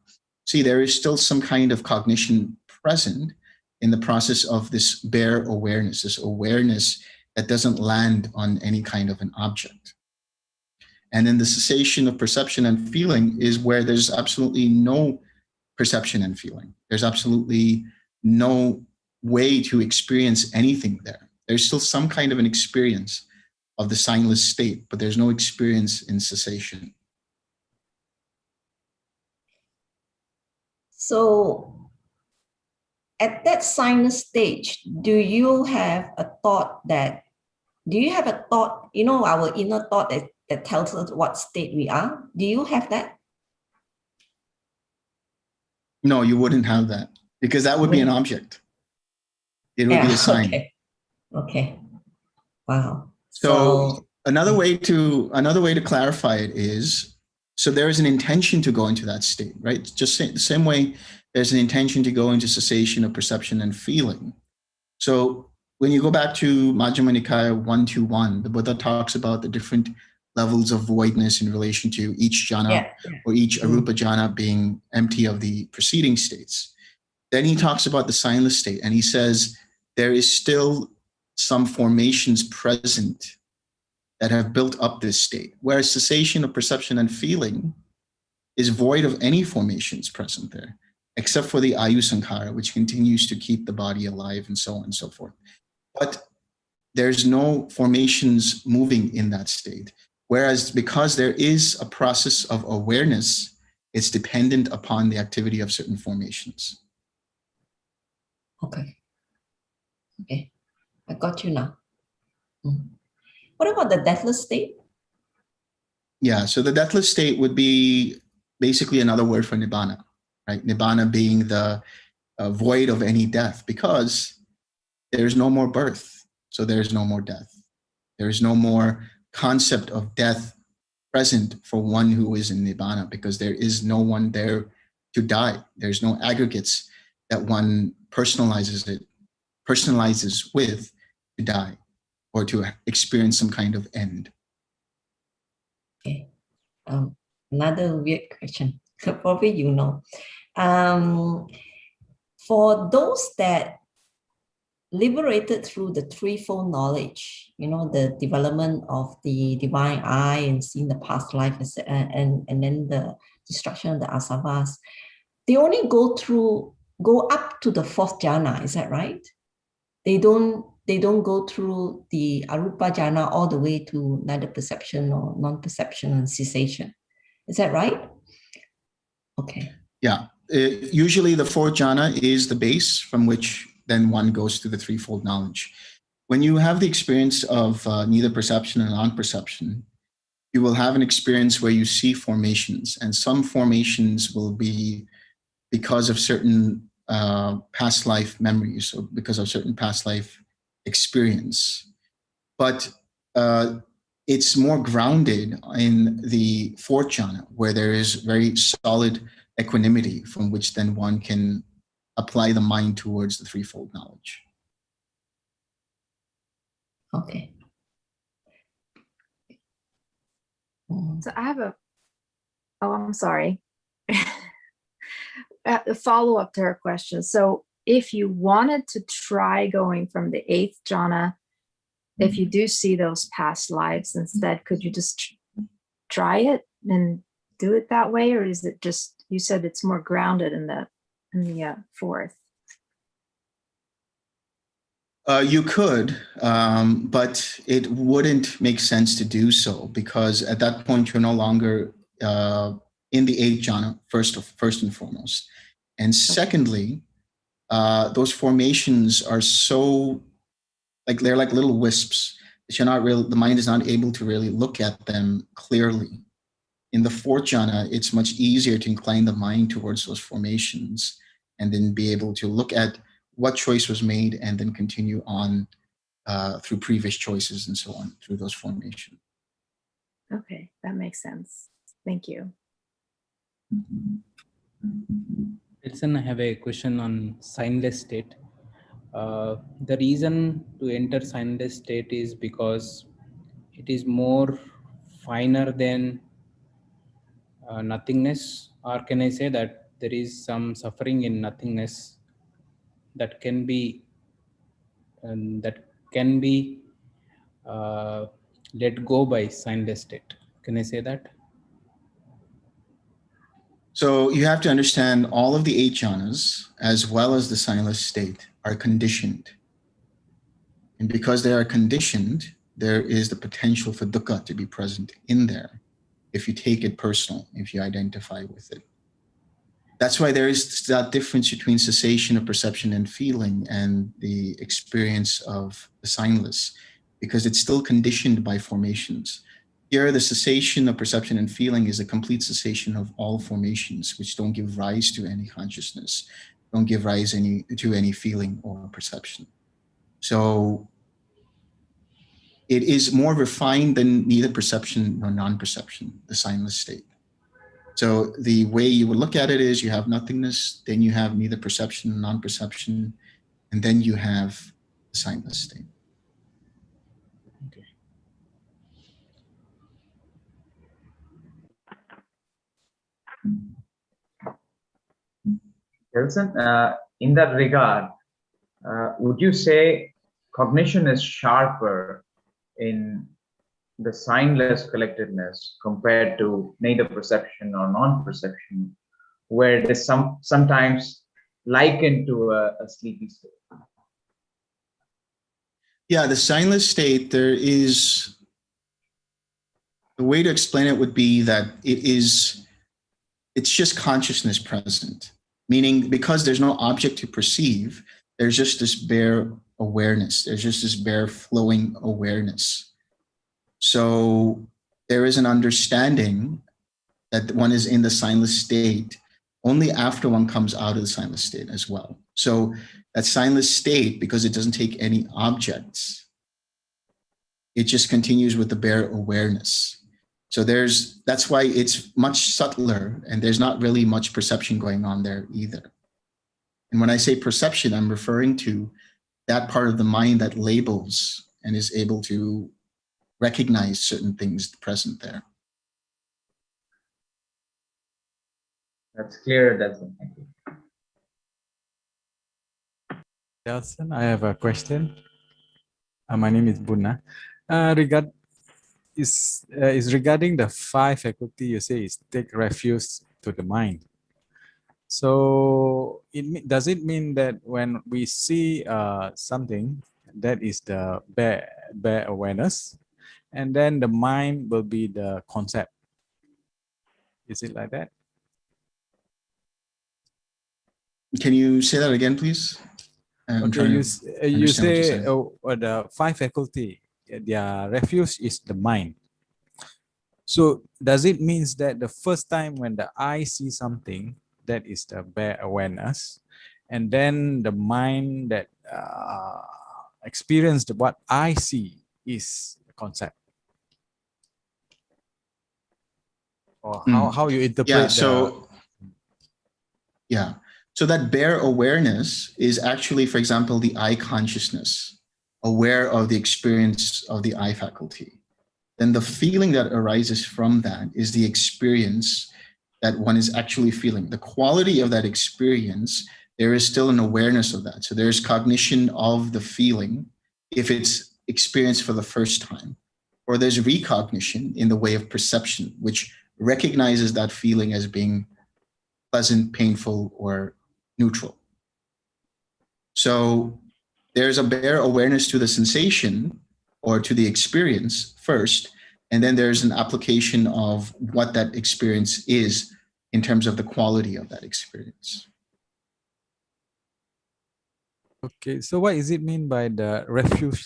See, there is still some kind of cognition present in the process of this bare awareness, this awareness that doesn't land on any kind of an object. And then the cessation of perception and feeling is where there's absolutely no perception and feeling. There's absolutely no way to experience anything there. There's still some kind of an experience of the signless state, but there's no experience in cessation. So at that signless stage, do you have a thought, you know, our inner thought that tells us what state we are? Do you have that? No, you wouldn't have that, because that would be an object. It would be a sign. Okay. Okay. Wow. So another way to clarify it is, so there is an intention to go into that state, right? Just the same way there's an intention to go into cessation of perception and feeling. So when you go back to Majjhima Nikaya 121, the Buddha talks about the different levels of voidness in relation to each jhana or each arupa jhana being empty of the preceding states. Then he talks about the signless state, and he says there is still some formations present that have built up this state, whereas cessation of perception and feeling is void of any formations present there, except for the ayu sankhara, which continues to keep the body alive and so on and so forth. But there's no formations moving in that state. Whereas because there is a process of awareness, it's dependent upon the activity of certain formations. Okay. Okay. I got you now. What about the deathless state? Yeah, so the deathless state would be basically another word for nibbana, right? Nibbana being the void of any death, because there's no more birth, so there's no more death. There's no more concept of death present for one who is in nibbana, because there is no one there to die. There's no aggregates that one personalizes with to die or to experience some kind of end. Okay. Another weird question. Probably you know. For those that liberated through the threefold knowledge, you know, the development of the divine eye and seeing the past life, and then the destruction of the asavas, they only go up to the fourth jhana, is that right? They don't go through the arupa jhana all the way to neither perception or non-perception and cessation. Is that right? Okay. Yeah. Usually the fourth jhana is the base from which then one goes to the threefold knowledge. When you have the experience of neither perception and non-perception, you will have an experience where you see formations, and some formations will be because of certain past life memories or because of certain past life experience. But it's more grounded in the fourth jhana, where there is very solid equanimity from which then one can apply the mind towards the threefold knowledge. Okay. So I have I'm sorry. A follow-up to her question. So if you wanted to try going from the eighth jhana, if you do see those past lives instead, could you just try it and do it that way? Or is it just, you said it's more grounded in the fourth? You could, but it wouldn't make sense to do so, because at that point you're no longer in the eighth jhana, first and foremost. And secondly, those formations are so, they're like little wisps that the mind is not able to really look at them clearly. In the fourth jhana, it's much easier to incline the mind towards those formations and then be able to look at what choice was made and then continue on through previous choices and so on through those formations. Okay, that makes sense. Thank you. Delson, I have a question on signless state. The reason to enter signless state is because it is more finer than nothingness, or can I say that there is some suffering in nothingness that can be let go by signless state. Can I say that? So you have to understand all of the 8 jhanas, as well as the signless state, are conditioned. And because they are conditioned, there is the potential for dukkha to be present in there if you take it personal, if you identify with it. That's why there is that difference between cessation of perception and feeling and the experience of the signless, because it's still conditioned by formations. Here, the cessation of perception and feeling is a complete cessation of all formations, which don't give rise to any consciousness, don't give rise to any feeling or perception. So it is more refined than neither perception nor non-perception, the signless state. So the way you would look at it is you have nothingness, then you have neither perception, non-perception, and then you have the signless state. Okay. Delson, in that regard, would you say cognition is sharper in the signless collectedness compared to neither perception or non-perception, where it is sometimes likened to a sleepy state? Yeah, the signless state, the way to explain it would be that it's just consciousness present, meaning because there's no object to perceive, there's just this bare awareness. There's just this bare flowing awareness. So there is an understanding that one is in the signless state only after one comes out of the signless state as well. So that signless state, because it doesn't take any objects, it just continues with the bare awareness. So that's why it's much subtler, and there's not really much perception going on there either. And when I say perception, I'm referring to that part of the mind that labels and is able to recognize certain things present there. That's clear, Delson. Thank you. Delson, I have a question. My name is Buna. Is regarding the 5 faculty you say is take refuge to the mind. So does it mean that when we see something, that is the bare awareness, and then the mind will be the concept? Is it like that? Can you say that again, please? Okay, you say the 5 faculty, their refuge is the mind. So does it mean that the first time when the eye sees something, that is the bare awareness, and then the mind that experienced what I see is the concept? Or how you interpret So that bare awareness is actually, for example, the eye consciousness, aware of the experience of the eye faculty. Then the feeling that arises from that is the experience that one is actually feeling. The quality of that experience, there is still an awareness of that. So there's cognition of the feeling if it's experienced for the first time, or there's recognition in the way of perception, which recognizes that feeling as being pleasant, painful, or neutral. So there's a bare awareness to the sensation or to the experience first, and then there's an application of what that experience is in terms of the quality of that experience. Okay, so what does it mean by the refuge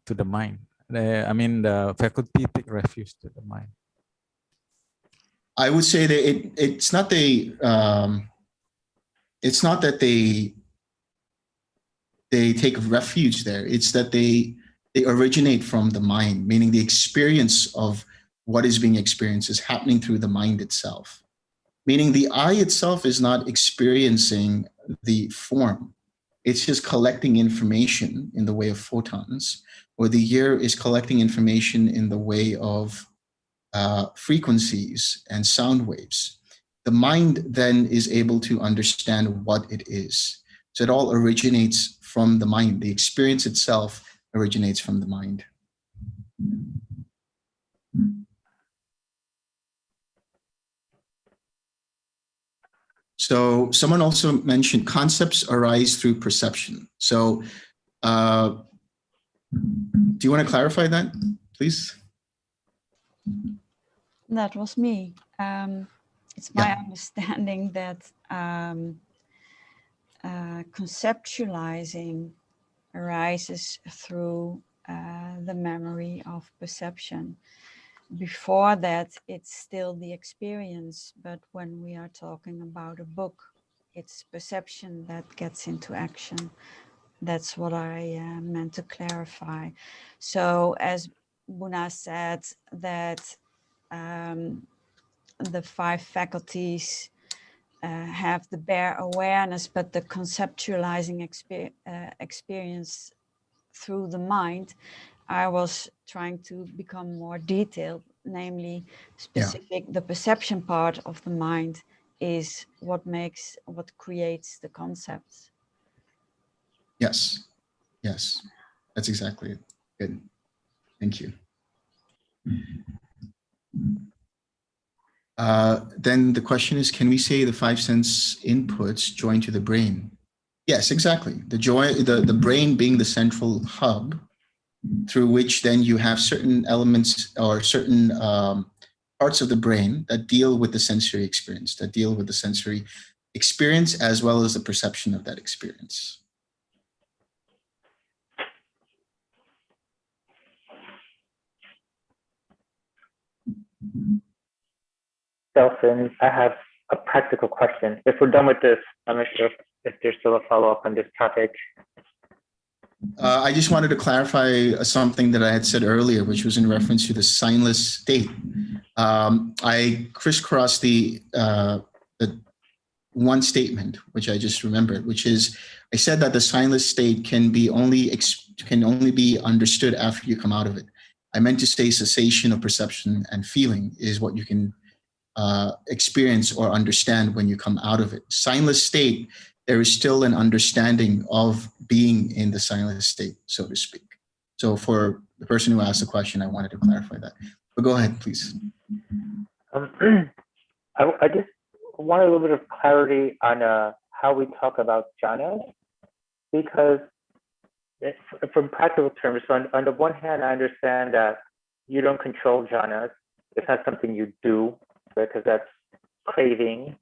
to the mind? I mean, the faculty take refuge to the mind. I would say that it's not that they take refuge there. It's that they originate from the mind, meaning the experience of what is being experienced is happening through the mind itself. Meaning the eye itself is not experiencing the form. It's just collecting information in the way of photons, or the ear is collecting information in the way of frequencies and sound waves. The mind then is able to understand what it is. So it all originates from the mind. The experience itself originates from the mind. So someone also mentioned concepts arise through perception. So do you want to clarify that, please? That was me. It's my understanding that conceptualizing arises through the memory of perception. Before that, it's still the experience, but when we are talking about a book, it's perception that gets into action. That's what I meant to clarify. So as Buna said, that the 5 faculties have the bare awareness, but the conceptualizing experience through the mind, I was trying to become more detailed, namely specific. The perception part of the mind is what creates the concepts. Yes, yes, that's exactly it. Good, thank you. Then the question is, can we say the 5 sense inputs join to the brain? Yes, exactly. The brain being the central hub through which then you have certain elements or certain parts of the brain that deal with the sensory experience, as well as the perception of that experience. Delson, I have a practical question. If we're done with this, I'm not sure if there's still a follow-up on this topic. I just wanted to clarify something that I had said earlier, which was in reference to the signless state. I crisscrossed the one statement, which I just remembered, which is I said that the signless state can only be understood after you come out of it. I meant to say cessation of perception and feeling is what you can experience or understand when you come out of it. Signless state, there is still an understanding of being in the signless state, so to speak. So for the person who asked the question, I wanted to clarify that. But go ahead, please. I just want a little bit of clarity on how we talk about jhanas, because from practical terms, on the one hand, I understand that you don't control jhanas. It's not something you do, because that's craving.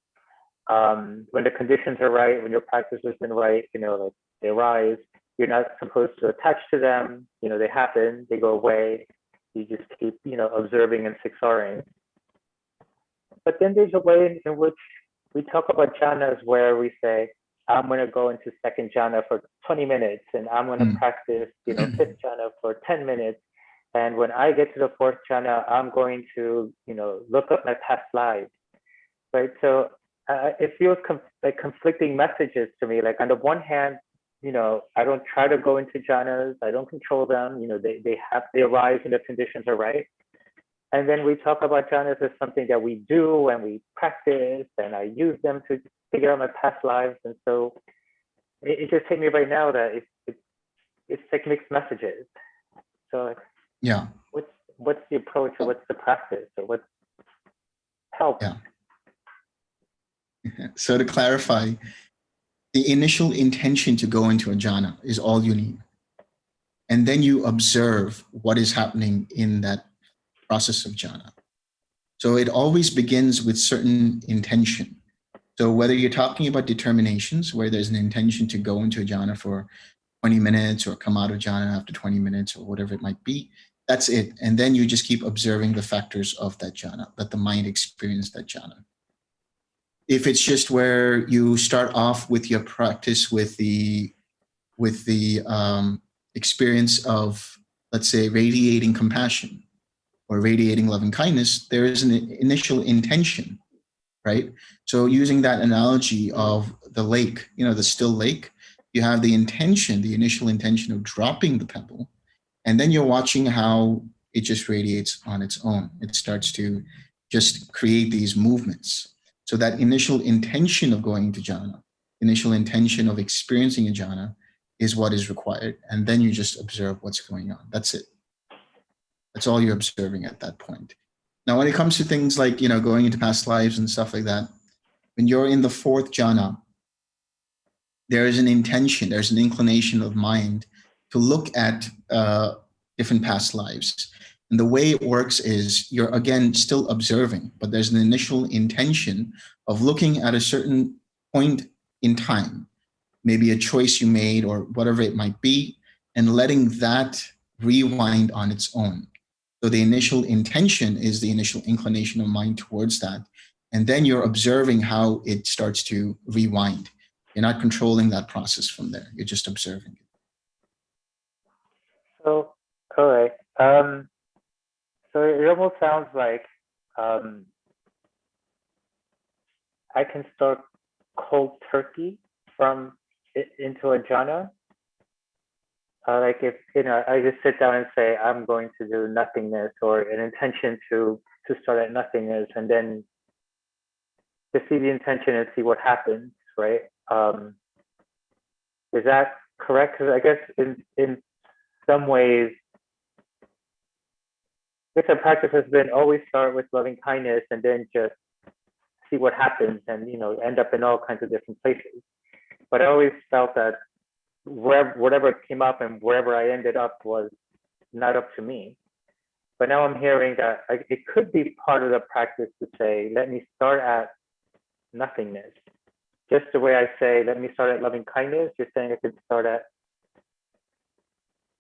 When the conditions are right, when your practice has been right, like they arise, you're not supposed to attach to them. They happen, they go away. You just keep, observing and siksaring. But then there's a way in which we talk about jhanas where we say, I'm going to go into second jhana for 20 minutes, and I'm going to practice, fifth jhana for 10 minutes. And when I get to the 4th jhana, I'm going to, look up my past lives, right? So it feels like conflicting messages to me. Like on the one hand, I don't try to go into jhanas. I don't control them. They arise when the conditions are right. And then we talk about jhanas as something that we do and we practice, and I use them to figure out my past lives. And so it just hit me right now that it's like mixed messages. So yeah, what's the approach, or what's the practice, or what's help? Yeah. So to clarify, the initial intention to go into a jhana is all you need. And then you observe what is happening in that process of jhana. So it always begins with certain intention. So whether you're talking about determinations, where there's an intention to go into a jhana for 20 minutes or come out of jhana after 20 minutes or whatever it might be, that's it. And then you just keep observing the factors of that jhana, let the mind experience that jhana. If it's just where you start off with your practice with the experience of, let's say, radiating compassion or radiating loving kindness, there is an initial intention, right? So using that analogy of the lake, the still lake, you have the intention, the initial intention of dropping the pebble, and then you're watching how it just radiates on its own. It starts to just create these movements. So that initial intention of going to jhana, initial intention of experiencing a jhana is what is required. And then you just observe what's going on. That's it. That's all you're observing at that point. Now, when it comes to things like, going into past lives and stuff like that, when you're in the fourth jhana, there is an intention, there's an inclination of mind to look at different past lives. And the way it works is you're, again, still observing, but there's an initial intention of looking at a certain point in time, maybe a choice you made or whatever it might be, and letting that rewind on its own. So the initial intention is the initial inclination of mind towards that. And then you're observing how it starts to rewind. You're not controlling that process from there. You're just observing it. So, all right. So it almost sounds like I can start cold turkey into a jhana. Like if I just sit down and say I'm going to do nothingness, or an intention to start at nothingness, and then to see the intention and see what happens, right? Is that correct? Because I guess in some ways, I guess our practice has been always start with loving kindness and then just see what happens, and end up in all kinds of different places. But I always felt that whatever came up and wherever I ended up was not up to me. But now I'm hearing that it could be part of the practice to say, let me start at nothingness. Just the way I say, let me start at loving kindness, you're saying I could start at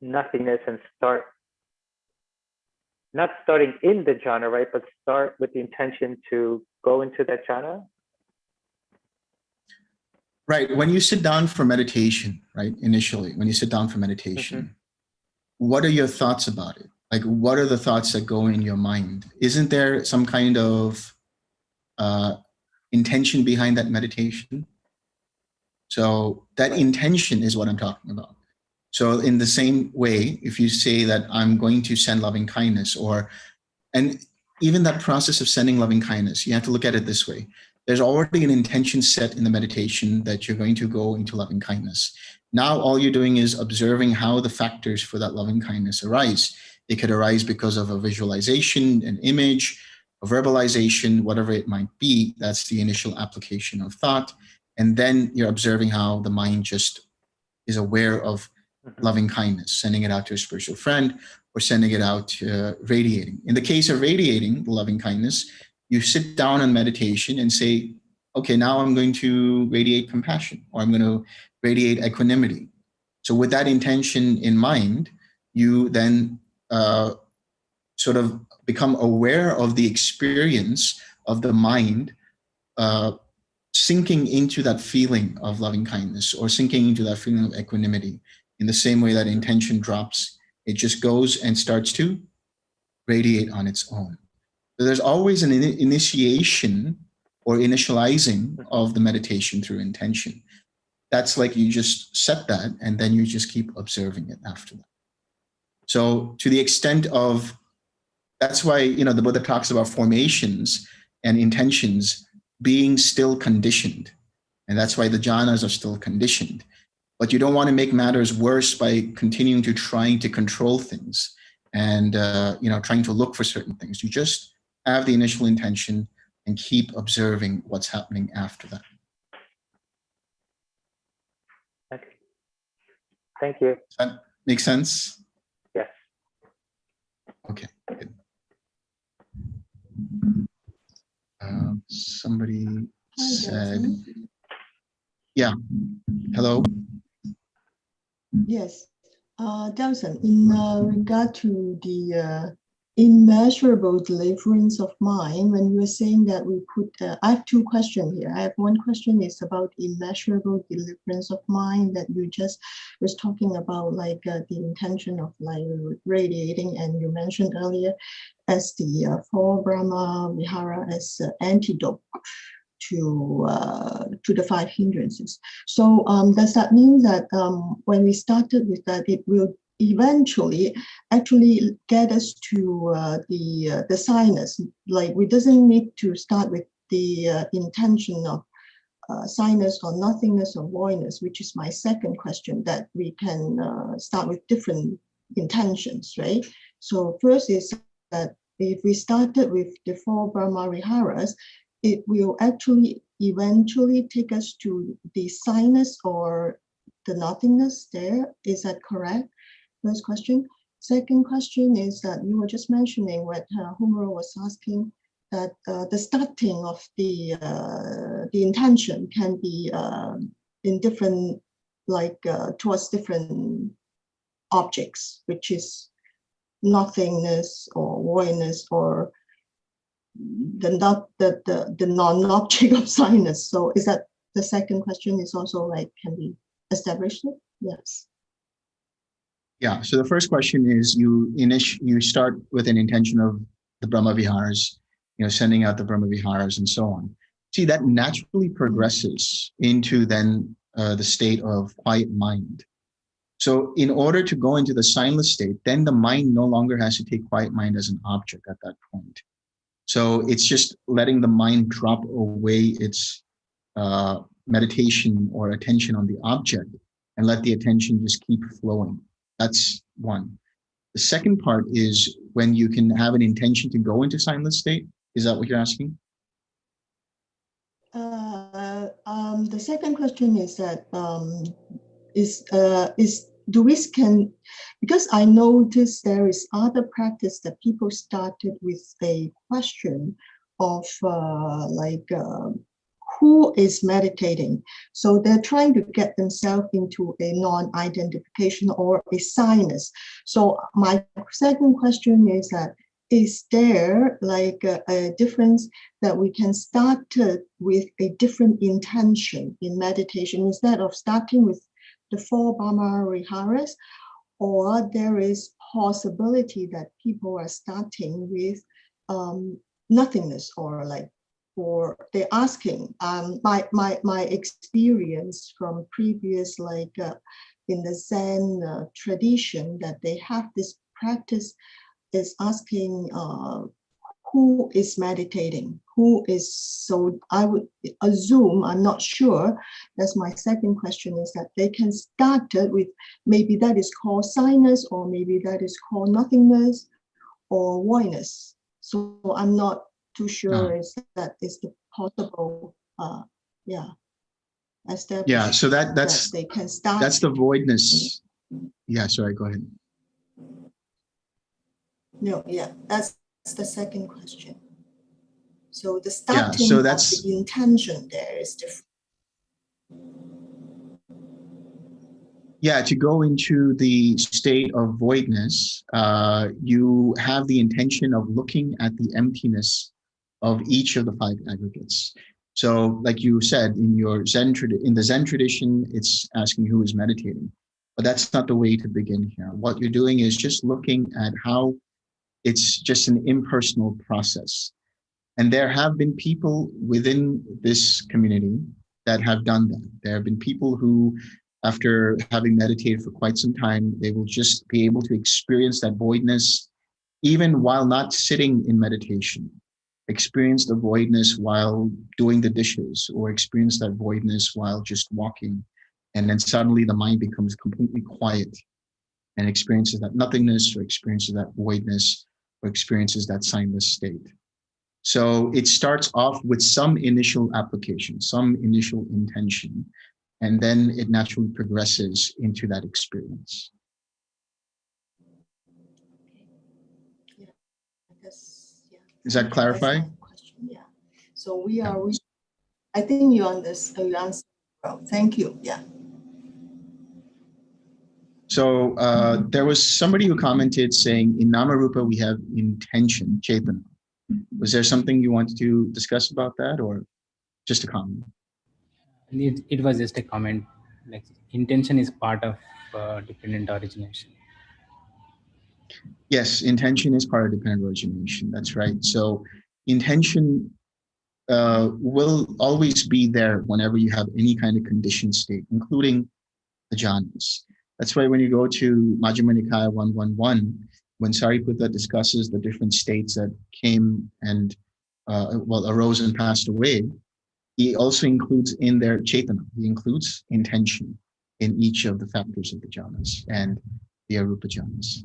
nothingness and start, not starting in the jhana, right? But start with the intention to go into that jhana. Right. When you sit down for meditation, right, initially, when you sit down for meditation, what are your thoughts about it? Like, what are the thoughts that go in your mind? Isn't there some kind of intention behind that meditation? So that intention is what I'm talking about. So in the same way, if you say that I'm going to send loving kindness, and even that process of sending loving kindness, you have to look at it this way. There's already an intention set in the meditation that you're going to go into loving kindness. Now, all you're doing is observing how the factors for that loving kindness arise. It could arise because of a visualization, an image, a verbalization, whatever it might be. That's the initial application of thought. And then you're observing how the mind just is aware of loving kindness, sending it out to a spiritual friend or sending it out radiating. In the case of radiating the loving kindness, you sit down in meditation and say, okay, now I'm going to radiate compassion, or I'm going to radiate equanimity. So with that intention in mind, you then sort of become aware of the experience of the mind sinking into that feeling of loving kindness or sinking into that feeling of equanimity. In the same way that intention drops, it just goes and starts to radiate on its own. So there's always an initiation or initializing of the meditation through intention. That's like you just set that and then you just keep observing it after that. So to the extent of, that's why, the Buddha talks about formations and intentions being still conditioned. And that's why the jhanas are still conditioned. But you don't want to make matters worse by continuing to trying to control things and, trying to look for certain things. You just have the initial intention and keep observing what's happening after that. Okay. Thank you. Does that make sense? Yes. Okay, good. Somebody said, yeah, hello? Yes, Delson, in regard to the immeasurable deliverance of mind, when you were saying that we put, I have two questions here. I have one question is about immeasurable deliverance of mind that you just was talking about, like the intention of like radiating, and you mentioned earlier as the four Brahma Viharas as antidote to the five hindrances. So does that mean that when we started with that, it will eventually actually get us to the signless? Like we doesn't need to start with the intention of signless or nothingness or voidness, which is my second question, that we can start with different intentions, right? So first is that if we started with the 4 Brahma Viharas, it will actually eventually take us to the signless or the nothingness there. Is that correct? First question. Second question is that you were just mentioning what Humro was asking, that the starting of the intention can be in different, like towards different objects, which is nothingness or voidness or the non-object of signless. So is that the second question is also like can be established? Yes. Yeah. So the first question is you start with an intention of the Brahma Viharas, sending out the Brahma Viharas and so on. See, that naturally progresses into then the state of quiet mind. So in order to go into the signless state, then the mind no longer has to take quiet mind as an object at that point. So it's just letting the mind drop away its meditation or attention on the object and let the attention just keep flowing. That's one. The second part is when you can have an intention to go into signless state. Is that what you're asking? The second question is that because I noticed there is other practice that people started with a question of who is meditating. So they're trying to get themselves into a non-identification or a signless. So my second question is that, is there like a difference that we can start with a different intention in meditation instead of starting with the 4 Brahma Viharas, or there is possibility that people are starting with nothingness or they're asking. My experience from previous in the Zen tradition that they have this practice is asking who is meditating, so I would assume, I'm not sure, that's my second question, is that they can start with maybe that is called signless, or maybe that is called nothingness or voidness. So I'm not too sure is that is the possible so that's they can start. That's the voidness. Yeah, sorry, go ahead. No, that's the second question. So the starting so that's, of the intention there is different. Yeah, to go into the state of voidness, you have the intention of looking at the emptiness of each of the 5 aggregates. So like you said, in the Zen tradition, it's asking who is meditating, but that's not the way to begin here. What you're doing is just looking at how it's just an impersonal process. And there have been people within this community that have done that. There have been people who, after having meditated for quite some time, they will just be able to experience that voidness, even while not sitting in meditation. Experience the voidness while doing the dishes, or experience that voidness while just walking. And then suddenly the mind becomes completely quiet and experiences that nothingness, or experiences that voidness, or experiences that signless state. So it starts off with some initial application, some initial intention, and then it naturally progresses into that experience. Does that clarify? Yeah. So I think you answered well. Thank you. Yeah. So there was somebody who commented saying in Namarupa we have intention, chetana. Was there something you wanted to discuss about that, or just a comment? It was just a comment. Like intention is part of dependent origination. Yes, intention is part of dependent origination. That's right. So intention will always be there whenever you have any kind of conditioned state, including the jhanas. That's why when you go to Majjhima Nikaya 111, when Sāriputta discusses the different states that came and arose and passed away, he also includes in their chetana, he includes intention in each of the factors of the jhanas and the arupa jhanas.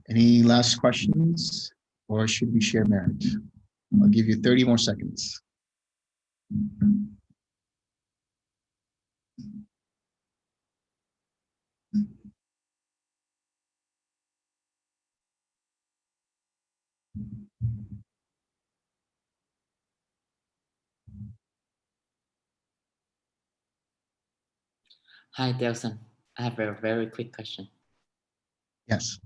Any last questions, or should we share merit? I'll give you 30 more seconds. Hi, Delson. I have a very quick question. Yes.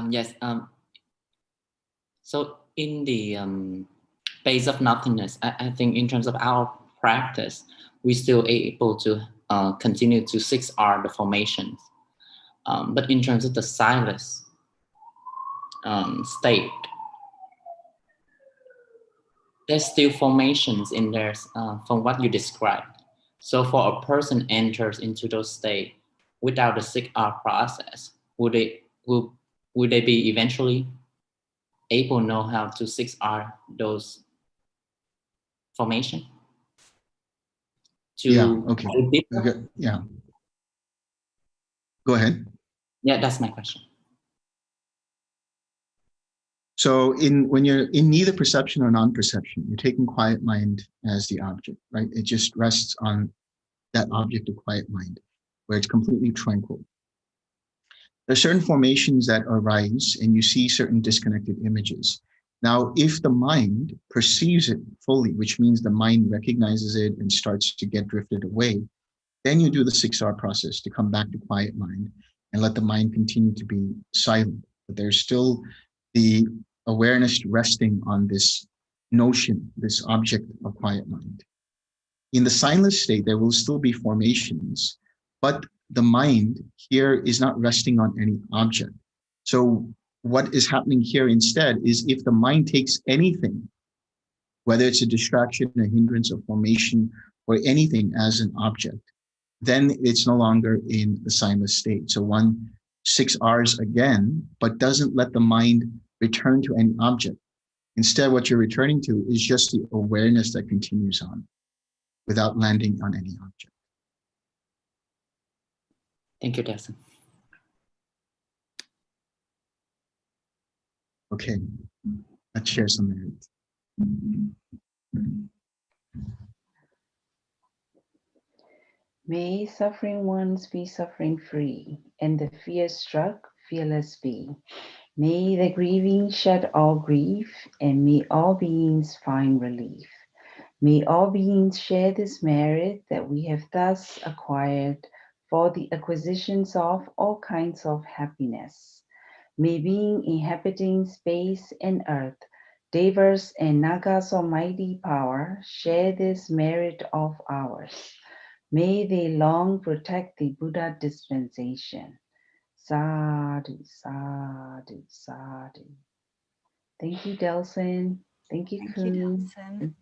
Yes. So in the base of nothingness, I think in terms of our practice, we're still able to continue to 6R the formations. But in terms of the signless state, there's still formations in there from what you described. So for a person enters into those states without the 6R process, would they be eventually able to know how to 6R those formation? Okay. Yeah. Go ahead. Yeah, that's my question. So when you're in neither perception or non-perception, you're taking quiet mind as the object, right? It just rests on that object of quiet mind, where it's completely tranquil. There are certain formations that arise and you see certain disconnected images. Now, if the mind perceives it fully, which means the mind recognizes it and starts to get drifted away, then you do the 6R process to come back to quiet mind and let the mind continue to be silent. But there's still the awareness resting on this notion, this object of quiet mind. In the signless state, there will still be formations, but the mind here is not resting on any object. So what is happening here instead is if the mind takes anything, whether it's a distraction, a hindrance, a formation, or anything as an object, then it's no longer in the signless state. So one 6Rs again, but doesn't let the mind return to any object. Instead, what you're returning to is just the awareness that continues on without landing on any object. Thank you, Delson. Okay, let's share some merit. May suffering ones be suffering free, and the fear struck fearless be. May the grieving shed all grief, and may all beings find relief. May all beings share this merit that we have thus acquired for the acquisitions of all kinds of happiness. May being inhabiting space and earth, Devas and Nagas almighty power, share this merit of ours. May they long protect the Buddha dispensation. Sadhu, sadhu, sadhu. Thank you, Delson. Thank you, Kuhn. Delson.